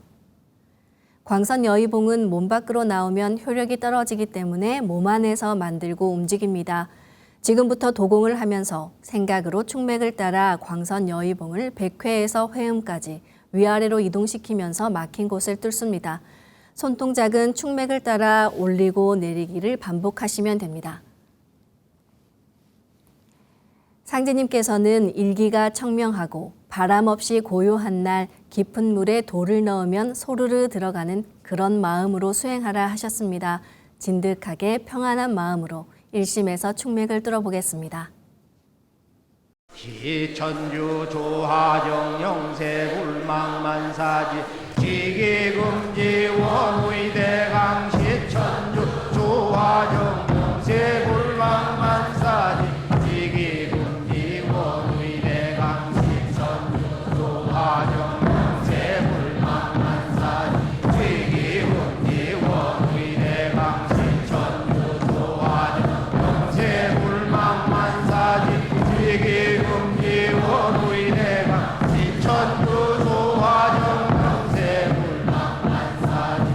광선 여의봉은 몸 밖으로 나오면 효력이 떨어지기 때문에 몸 안에서 만들고 움직입니다. 지금부터 도공을 하면서 생각으로 충맥을 따라 광선 여의봉을 백회에서 회음까지 위아래로 이동시키면서 막힌 곳을 뚫습니다. 손동작은 충맥을 따라 올리고 내리기를 반복하시면 됩니다. 상제님께서는 일기가 청명하고 바람 없이 고요한 날 깊은 물에 돌을 넣으면 소르르 들어가는 그런 마음으로 수행하라 하셨습니다. 진득하게 평안한 마음으로 일심에서 충맥을 뚫어보겠습니다. 시천주 조하정 영세 불망만사지 지기금지 원의대강 시천주 조하정 영세 불망만사지 지기금지 원의대강 시천주 조하정 영세 불망만사지 지기금지 원의대강 시천주 조하정 영세 불망만사지 지기금지 원의대강 시천주 조하정 영세 불망만사지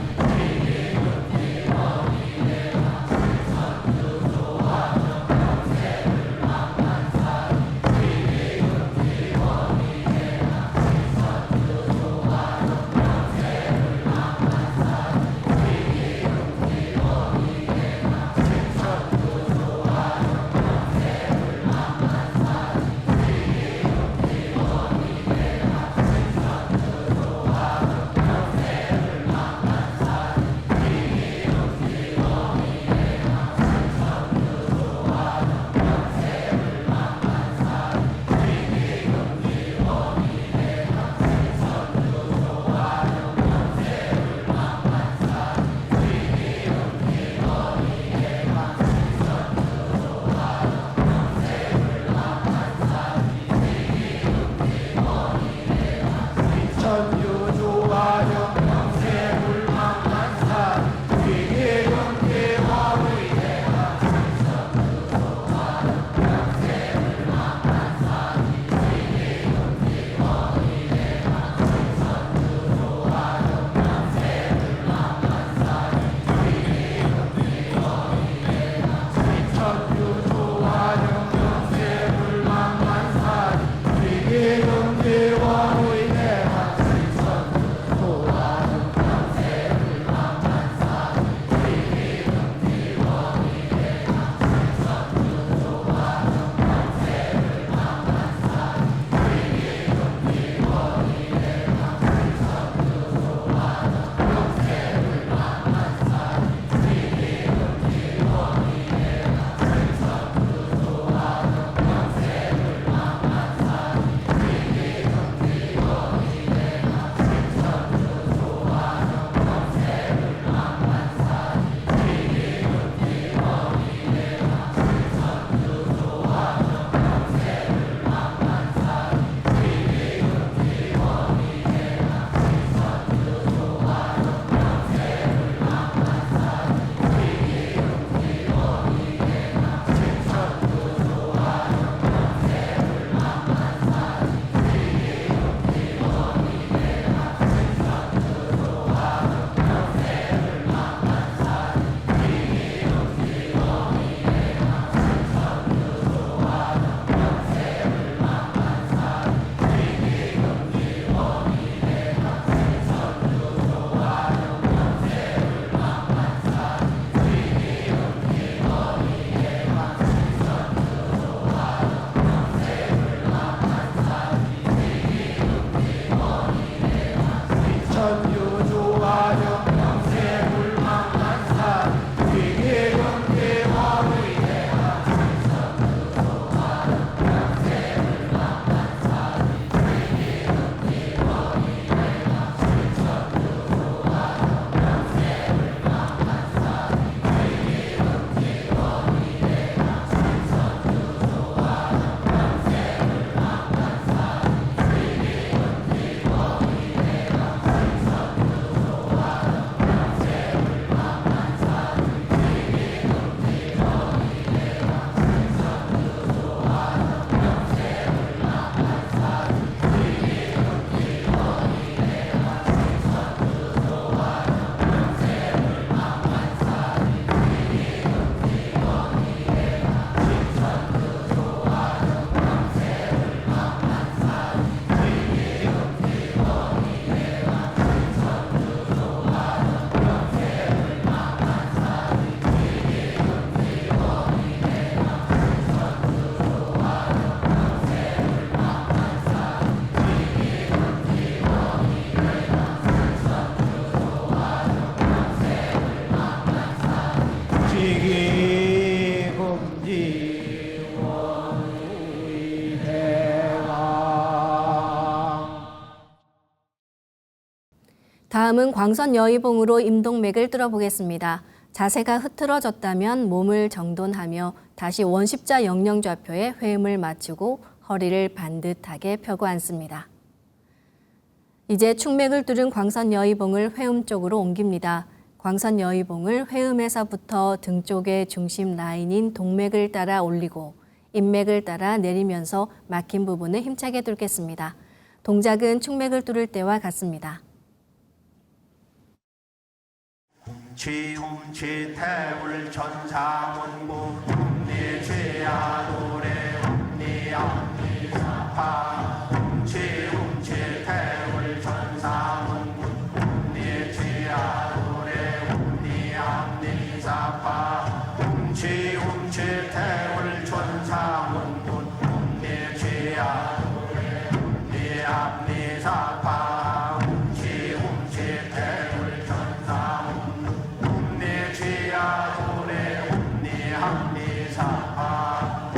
다음은 광선 여의봉으로 임동맥을 뚫어보겠습니다. 자세가 흐트러졌다면 몸을 정돈하며 다시 원십자 영영좌표에 회음을 맞추고 허리를 반듯하게 펴고 앉습니다. 이제 축맥을 뚫은 광선 여의봉을 회음 쪽으로 옮깁니다. 광선 여의봉을 회음에서부터 등 쪽의 중심 라인인 동맥을 따라 올리고 인맥을 따라 내리면서 막힌 부분을 힘차게 뚫겠습니다. 동작은 축맥을 뚫을 때와 같습니다. 훔치 태울 천사문구 훔니 죄야 노래 훔니 암니 사파 훔치 태울 천사문구 훔니 죄야 노래 훔니 암니 사파 훔치 태울 천사문구 훔니 죄야 노래 훔니 암니 사파 훔치 태울 천사문구 내 죄야 노래 훔니 함니 사파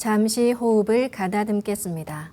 잠시 호흡을 가다듬겠습니다.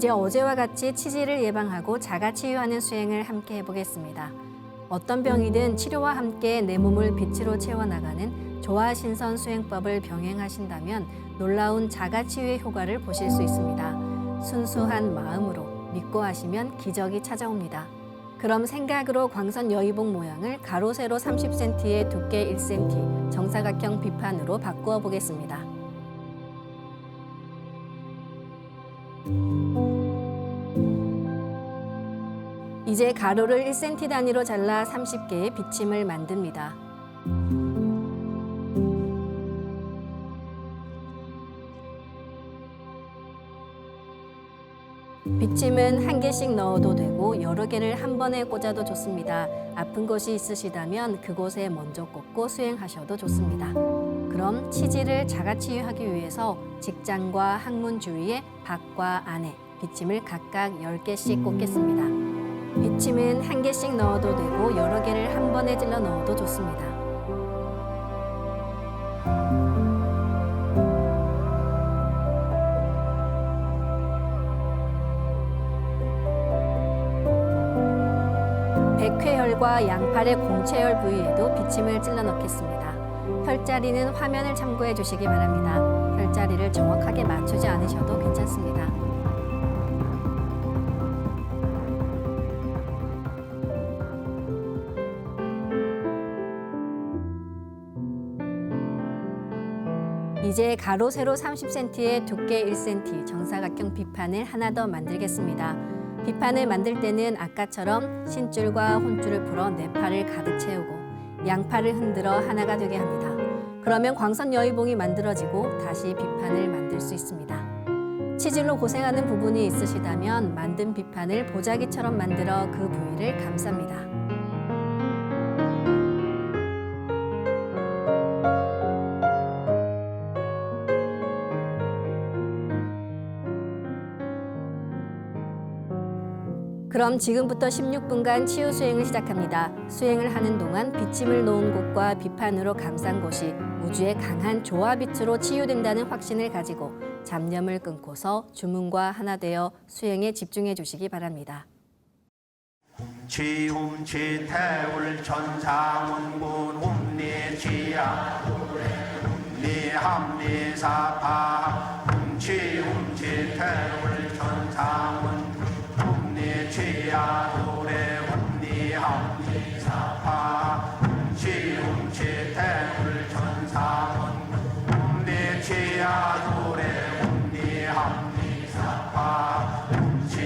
이제 어제와 같이 치질을 예방하고 자가치유하는 수행을 함께 해보겠습니다. 어떤 병이든 치료와 함께 내 몸을 빛으로 채워나가는 조화신선 수행법을 병행하신다면 놀라운 자가치유의 효과를 보실 수 있습니다. 순수한 마음으로 믿고 하시면 기적이 찾아옵니다. 그럼 생각으로 광선 여의봉 모양을 가로 세로 30cm에 두께 1cm, 정사각형 비판으로 바꾸어 보겠습니다. 이제 가로를 1cm 단위로 잘라 30개의 비침을 만듭니다. 비침은 한 개씩 넣어도 되고 여러 개를 한 번에 꽂아도 좋습니다. 아픈 곳이 있으시다면 그곳에 먼저 꽂고 수행하셔도 좋습니다. 그럼 치질을 자가치유하기 위해서 직장과 항문 주위에 밖과 안에 비침을 각각 10개씩 꽂겠습니다. 비침은 한 개씩 넣어도 되고 여러 개를 한 번에 찔러 넣어도 좋습니다. 백회혈과 양팔의 공채혈 부위에도 비침을 찔러 넣겠습니다. 혈자리는 화면을 참고해 주시기 바랍니다. 혈자리를 정확하게 맞추지 않으셔도 괜찮습니다. 이제 가로 세로 30cm에 두께 1cm 정사각형 비판을 하나 더 만들겠습니다. 비판을 만들 때는 아까처럼 신줄과 혼줄을 풀어 네 팔을 가득 채우고 양팔을 흔들어 하나가 되게 합니다. 그러면 광선 여의봉이 만들어지고 다시 비판을 만들 수 있습니다. 치질로 고생하는 부분이 있으시다면 만든 비판을 보자기처럼 만들어 그 부위를 감쌉니다. 그럼 지금부터 16분간 치유 수행을 시작합니다. 수행을 하는 동안 비침을 놓은 곳과 비판으로 감싼 곳이 우주의 강한 조화빛으로 치유된다는 확신을 가지고 잡념을 끊고서 주문과 하나 되어 수행에 집중해 주시기 바랍니다. 지움치 태울 천상운군 움니지야 움니함니사파 움치 태울 천상운 움니지야 도래 움니함니사파 움치 태울 천상운 움니지야 도래 움니함니사파 움치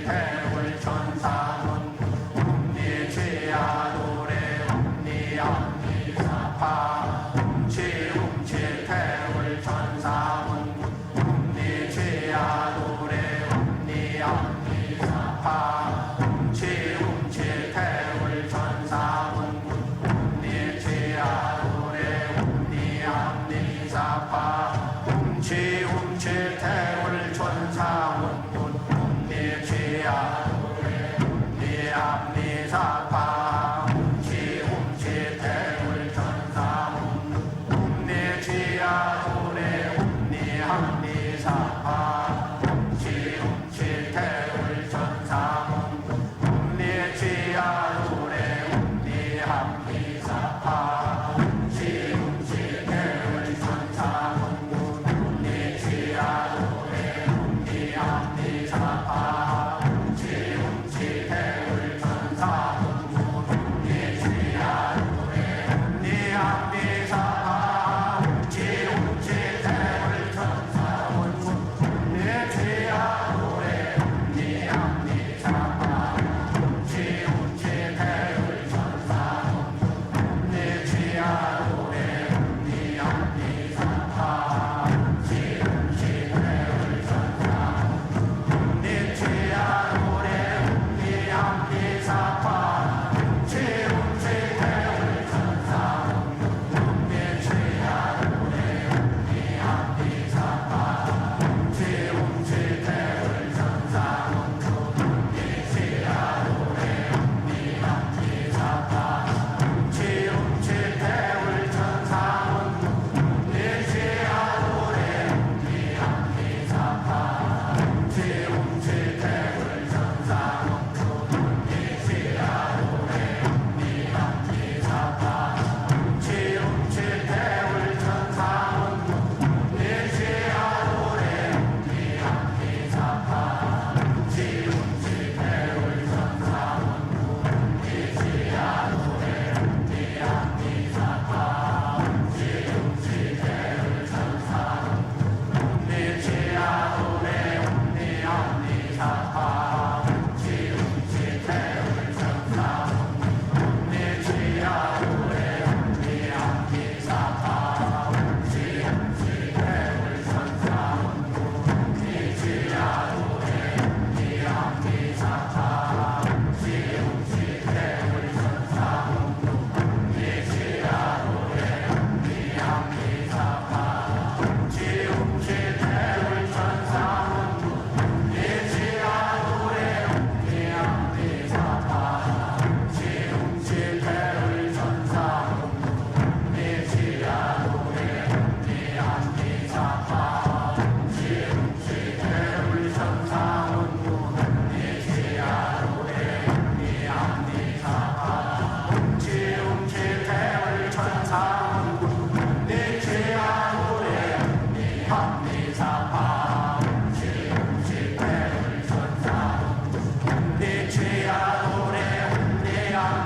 태울 천상운 움니지야 도래 움니함니사파 움치 태울 천상운 움니지야 도래 움니함니사파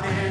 내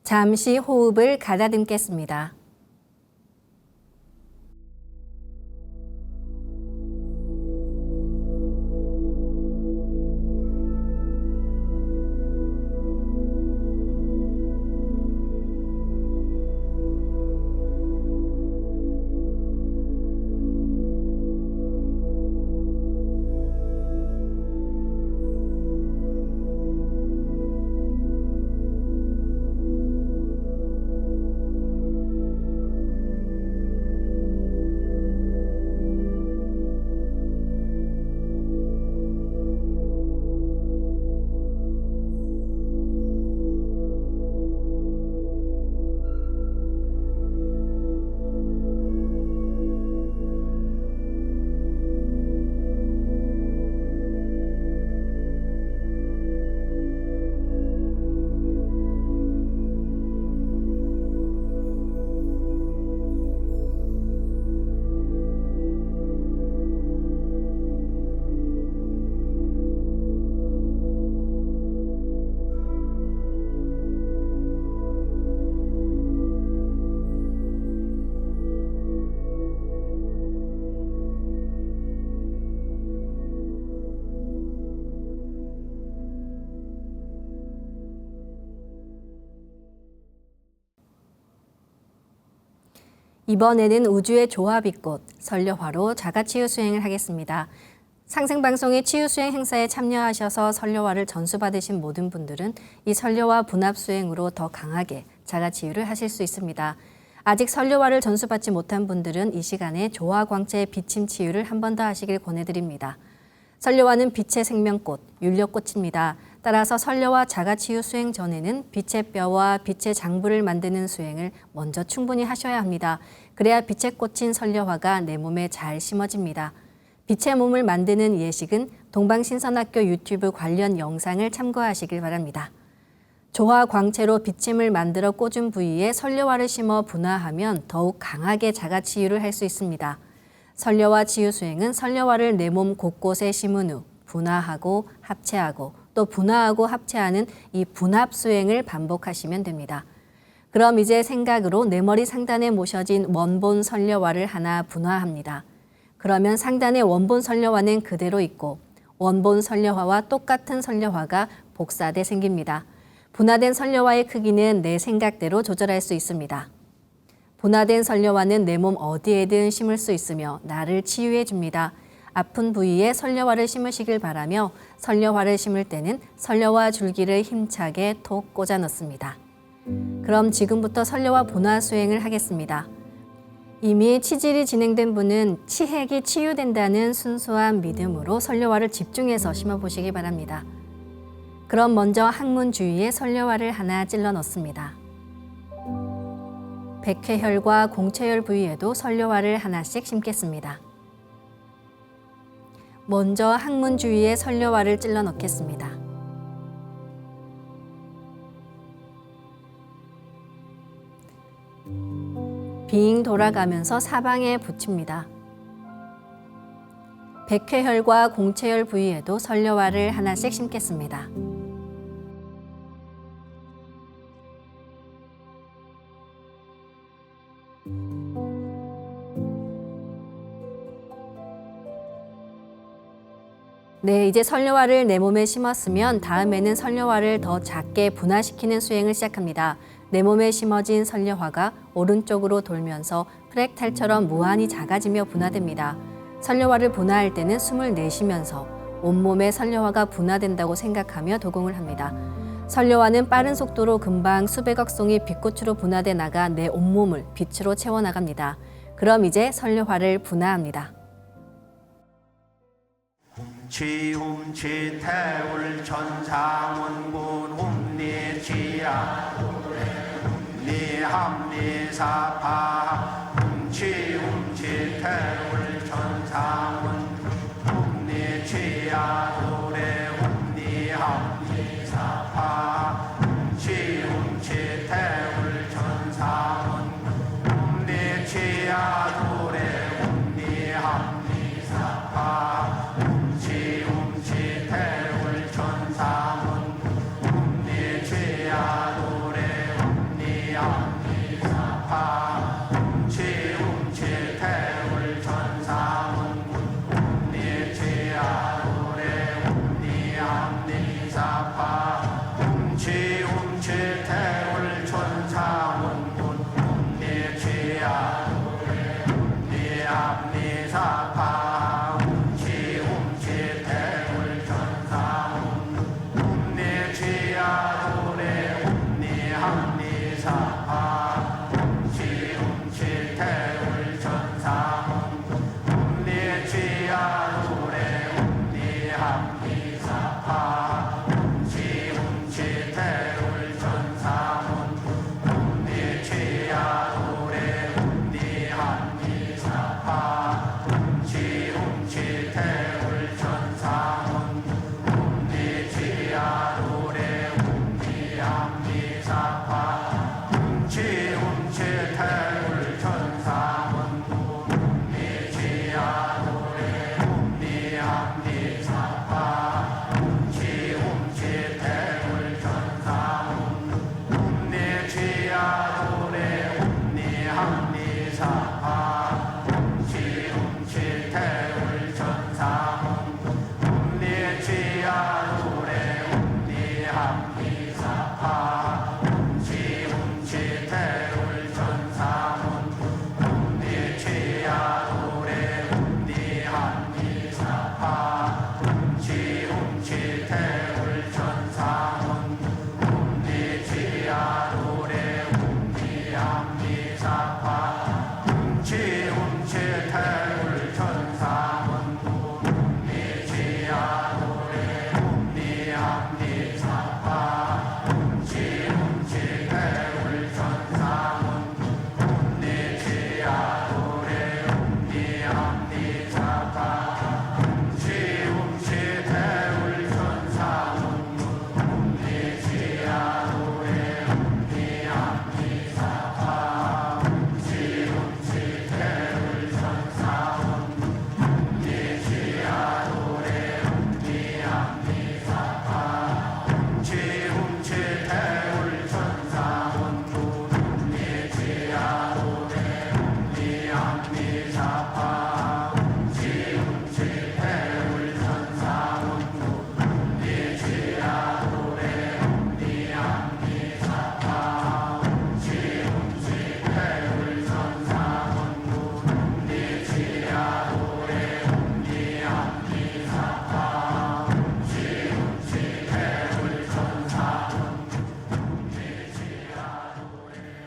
잠시 호흡을 가다듬겠습니다. 이번에는 우주의 조합이 꽃, 설려화로 자가치유 수행을 하겠습니다. 상생방송의 치유수행 행사에 참여하셔서 설려화를 전수받으신 모든 분들은 이 설려화 분합 수행으로 더 강하게 자가치유를 하실 수 있습니다. 아직 설려화를 전수받지 못한 분들은 이 시간에 조화광채 비침 치유를 한 번 더 하시길 권해드립니다. 설려화는 빛의 생명꽃, 율려꽃입니다. 따라서 설려화 자가치유 수행 전에는 빛의 뼈와 빛의 장부를 만드는 수행을 먼저 충분히 하셔야 합니다. 그래야 빛의 꽃인 설려화가 내 몸에 잘 심어집니다. 빛의 몸을 만드는 예식은 동방신선학교 유튜브 관련 영상을 참고하시길 바랍니다. 조화광채로 비침을 만들어 꽂은 부위에 설려화를 심어 분화하면 더욱 강하게 자가치유를 할 수 있습니다. 설려화 치유 수행은 설려화를 내 몸 곳곳에 심은 후 분화하고 합체하고 또 분화하고 합체하는 이 분합 수행을 반복하시면 됩니다. 그럼 이제 생각으로 내 머리 상단에 모셔진 원본 설려화를 하나 분화합니다. 그러면 상단의 원본 설려화는 그대로 있고 원본 설려화와 똑같은 설려화가 복사돼 생깁니다. 분화된 설려화의 크기는 내 생각대로 조절할 수 있습니다. 분화된 설려화는 내 몸 어디에든 심을 수 있으며 나를 치유해 줍니다. 아픈 부위에 설려화를 심으시길 바라며 설려화를 심을 때는 설려화 줄기를 힘차게 톡 꽂아 넣습니다. 그럼 지금부터 설려화 분화 수행을 하겠습니다. 이미 치질이 진행된 분은 치핵이 치유된다는 순수한 믿음으로 설려화를 집중해서 심어보시기 바랍니다. 그럼 먼저 항문 주위에 설려화를 하나 찔러 넣습니다. 백회혈과 공채혈 부위에도 설려화를 하나씩 심겠습니다. 먼저 항문 주위에 설려화를 찔러 넣겠습니다. 빙 돌아가면서 사방에 붙입니다. 백회혈과 공채혈 부위에도 선려화를 하나씩 심겠습니다. 네, 이제 선려화를 내 몸에 심었으면 다음에는 선려화를 더 작게 분화시키는 수행을 시작합니다. 내 몸에 심어진 선려화가 오른쪽으로 돌면서 프랙탈처럼 무한히 작아지며 분화됩니다. 선려화를 분화할 때는 숨을 내쉬면서 온몸에 선려화가 분화된다고 생각하며 도공을 합니다. 선려화는 빠른 속도로 금방 수백억 송이 빛꽃으로 분화돼 나가 내 온몸을 빛으로 채워나갑니다. 그럼 이제 선려화를 분화합니다. 훔치 태울 천상원군 훔리지야 훔리합리사파 훔치 태울 천상원 훔리지야 도래 훔리합리사파 훔치 태울 천상원 훔리지야 도래 훔리합리사파 태울 천상원 훔리죄야 도래 훔리합리사파 훔치 태울 천상원 훔리죄야 도래 훔리합리사파 훔치 태울 천상원 훔리죄야 도래 훔리합리사파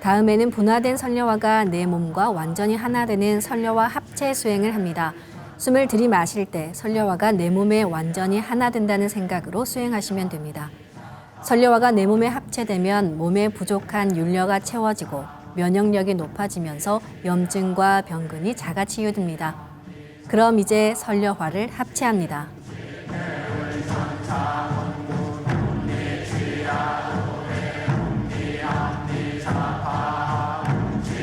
다음에는 분화된 선려화가 내 몸과 완전히 하나 되는 선려화 합체 수행을 합니다. 숨을 들이마실 때 선려화가 내 몸에 완전히 하나 된다는 생각으로 수행하시면 됩니다. 선려화가 내 몸에 합체되면 몸에 부족한 윤려가 채워지고 면역력이 높아지면서 염증과 병근이 자가치유됩니다. 그럼 이제 선려화를 합체합니다. 훔치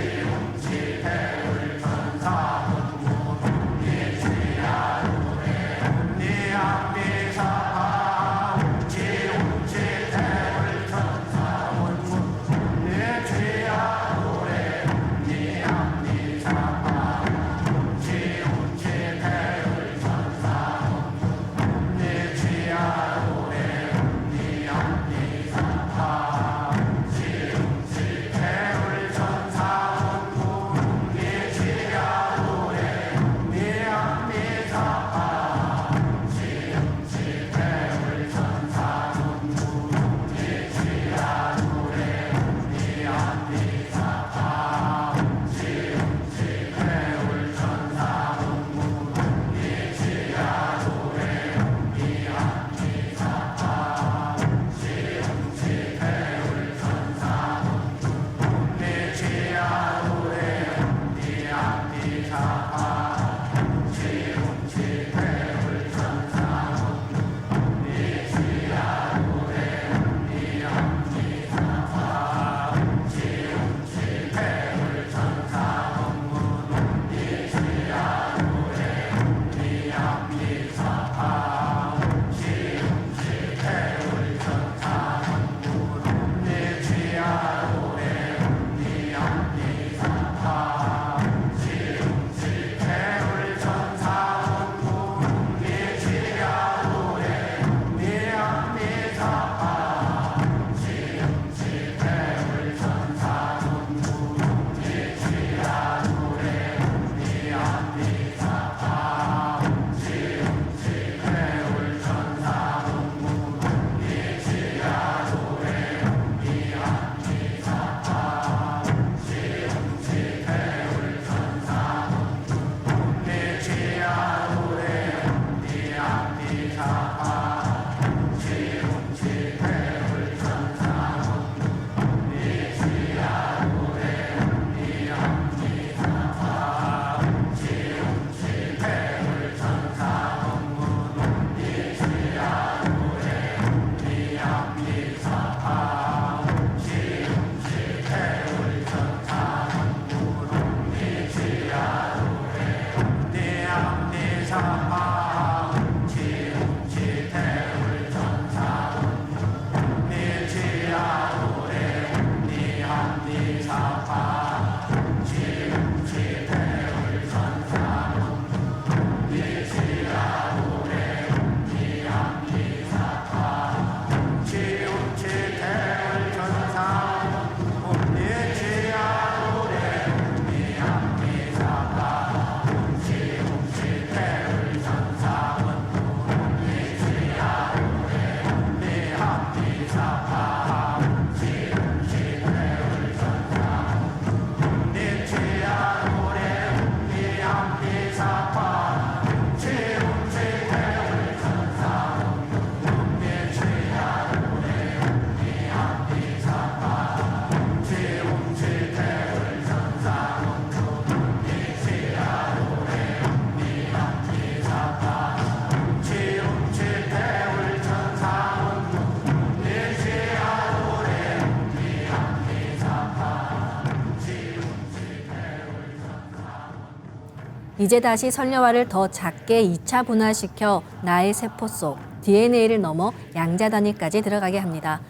이제 다시 선녀화를 더 작게 2차 분화시켜 나의 세포 속 DNA를 넘어 양자 단위까지 들어가게 합니다.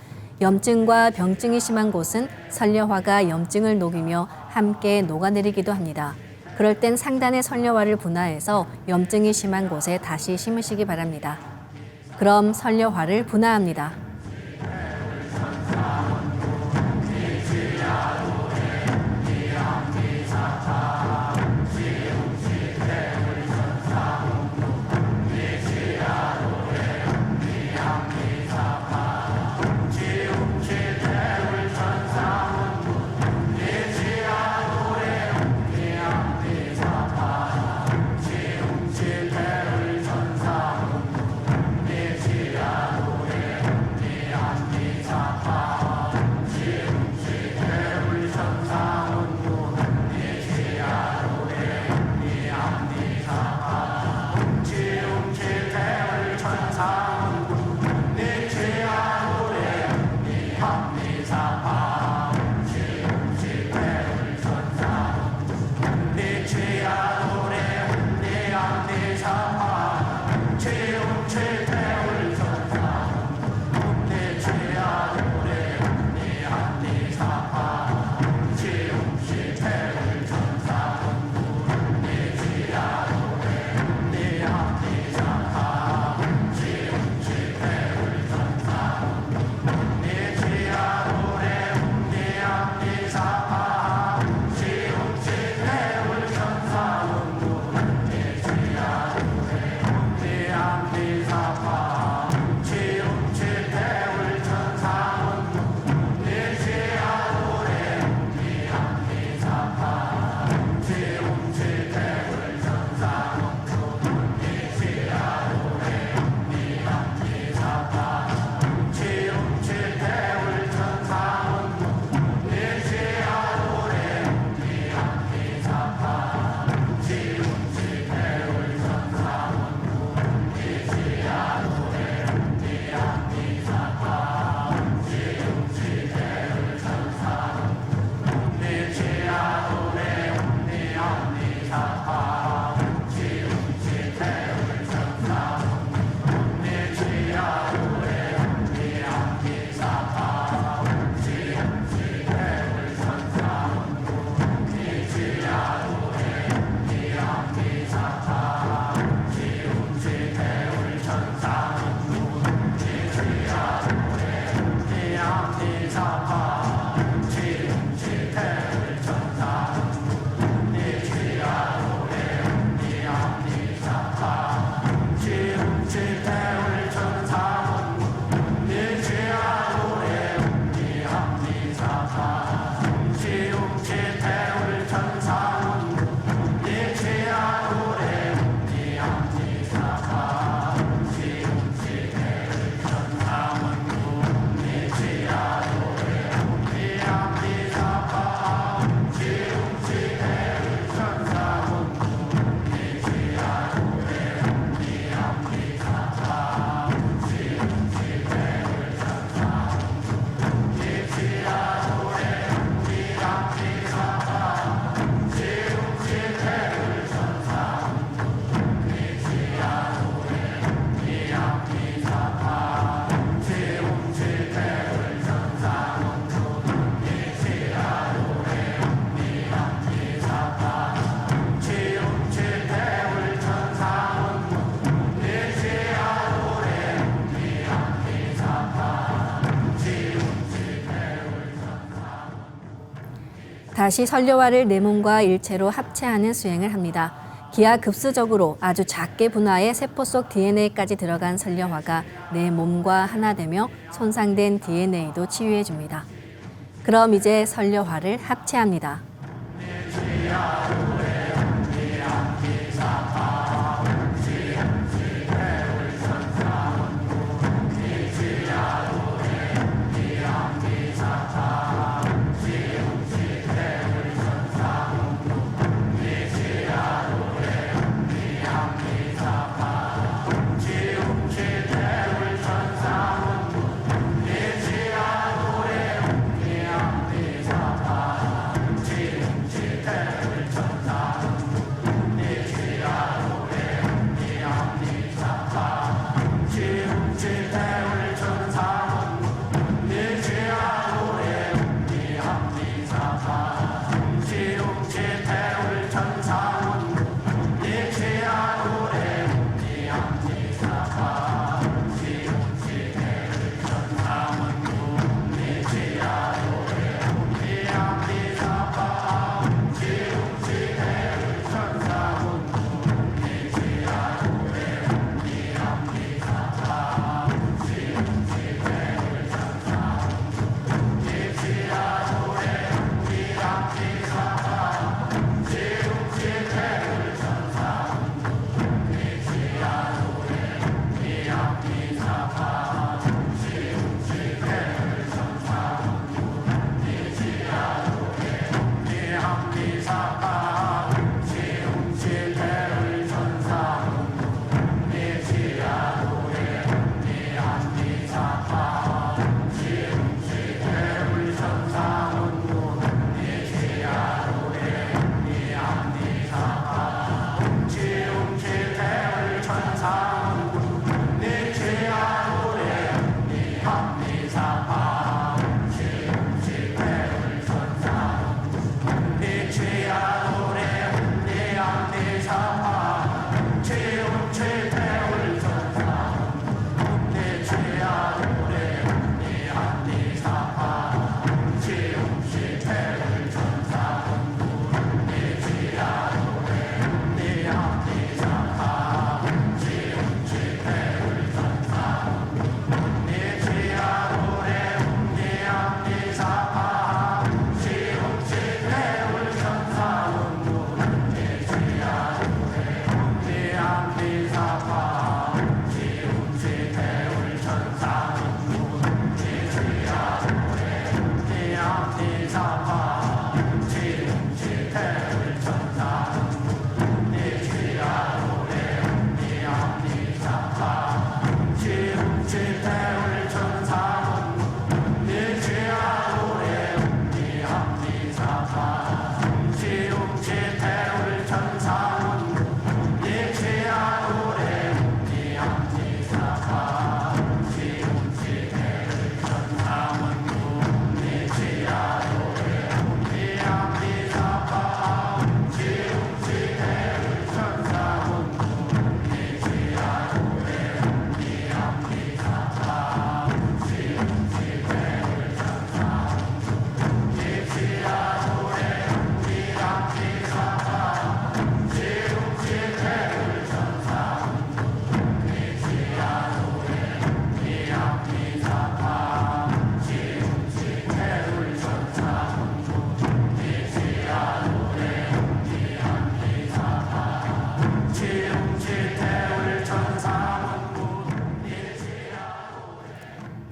염증과 병증이 심한 곳은 선녀화가 염증을 녹이며 함께 녹아내리기도 합니다. 그럴 땐 상단의 선녀화를 분화해서 염증이 심한 곳에 다시 심으시기 바랍니다. 그럼 선녀화를 분화합니다. 다시 선녀화를 내 몸과 일체로 합체하는 수행을 합니다. 기하급수적으로 아주 작게 분화해 세포 속 DNA까지 들어간 선녀화가 내 몸과 하나 되며 손상된 DNA도 치유해 줍니다. 그럼 이제 선녀화를 합체합니다.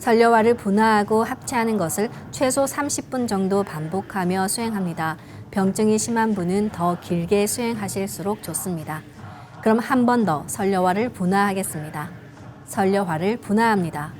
설려화를 분화하고 합체하는 것을 최소 30분 정도 반복하며 수행합니다. 병증이 심한 분은 더 길게 수행하실수록 좋습니다. 그럼 한 번 더 설려화를 분화하겠습니다. 설려화를 분화합니다.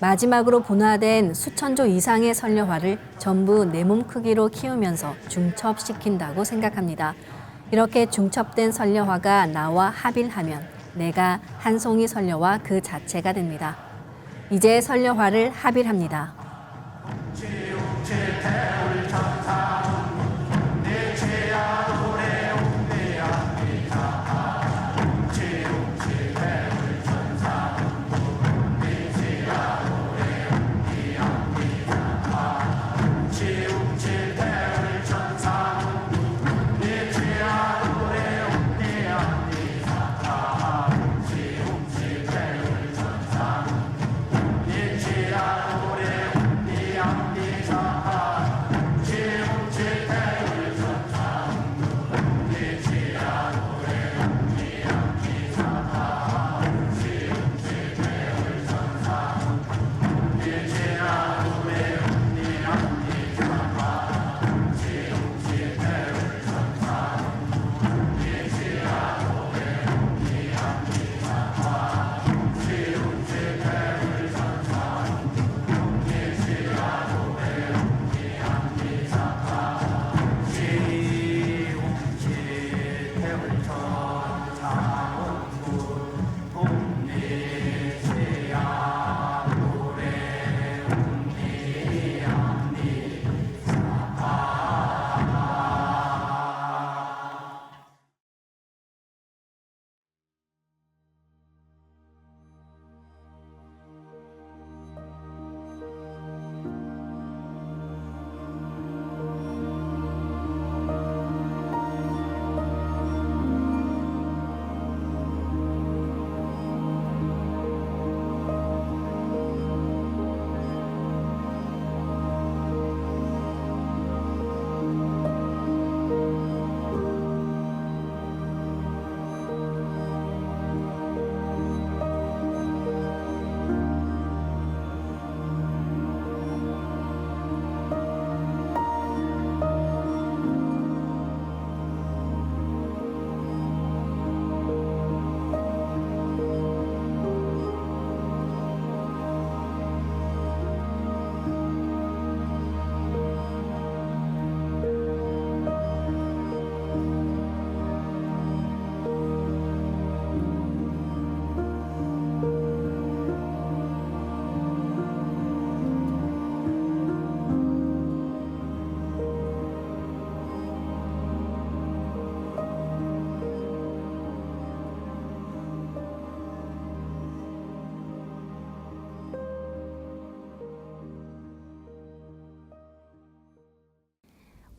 마지막으로 분화된 수천 조 이상의 설려화를 전부 내 몸 크기로 키우면서 중첩시킨다고 생각합니다. 이렇게 중첩된 설려화가 나와 합일하면 내가 한 송이 설려화 그 자체가 됩니다. 이제 설려화를 합일합니다.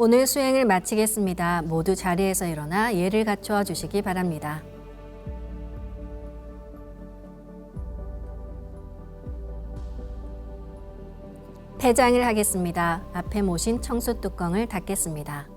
오늘 수행을 마치겠습니다. 모두 자리에서 일어나 예를 갖춰 주시기 바랍니다. 폐장을 하겠습니다. 앞에 모신 청수 뚜껑을 닫겠습니다.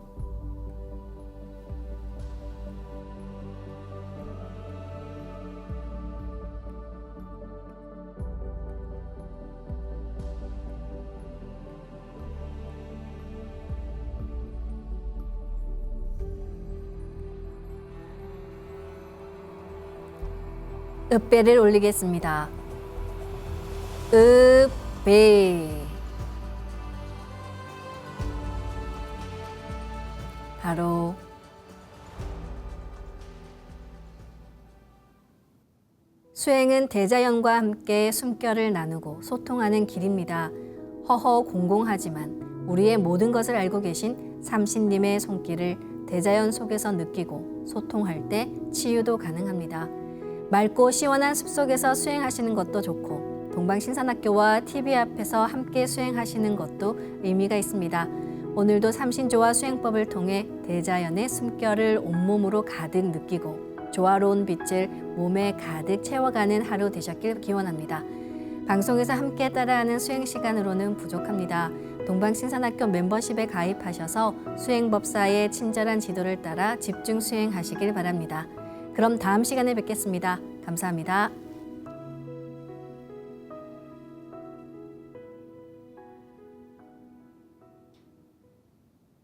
읍배를 올리겠습니다. 읍배. 바로 수행은 대자연과 함께 숨결을 나누고 소통하는 길입니다. 허허 공공하지만 우리의 모든 것을 알고 계신 삼신님의 손길을 대자연 속에서 느끼고 소통할 때 치유도 가능합니다. 맑고 시원한 숲속에서 수행하시는 것도 좋고 동방신산학교와 TV 앞에서 함께 수행하시는 것도 의미가 있습니다. 오늘도 삼신조화 수행법을 통해 대자연의 숨결을 온몸으로 가득 느끼고 조화로운 빛을 몸에 가득 채워가는 하루 되셨길 기원합니다. 방송에서 함께 따라하는 수행 시간으로는 부족합니다. 동방신산학교 멤버십에 가입하셔서 수행법사의 친절한 지도를 따라 집중 수행하시길 바랍니다. 그럼 다음 시간에 뵙겠습니다. 감사합니다.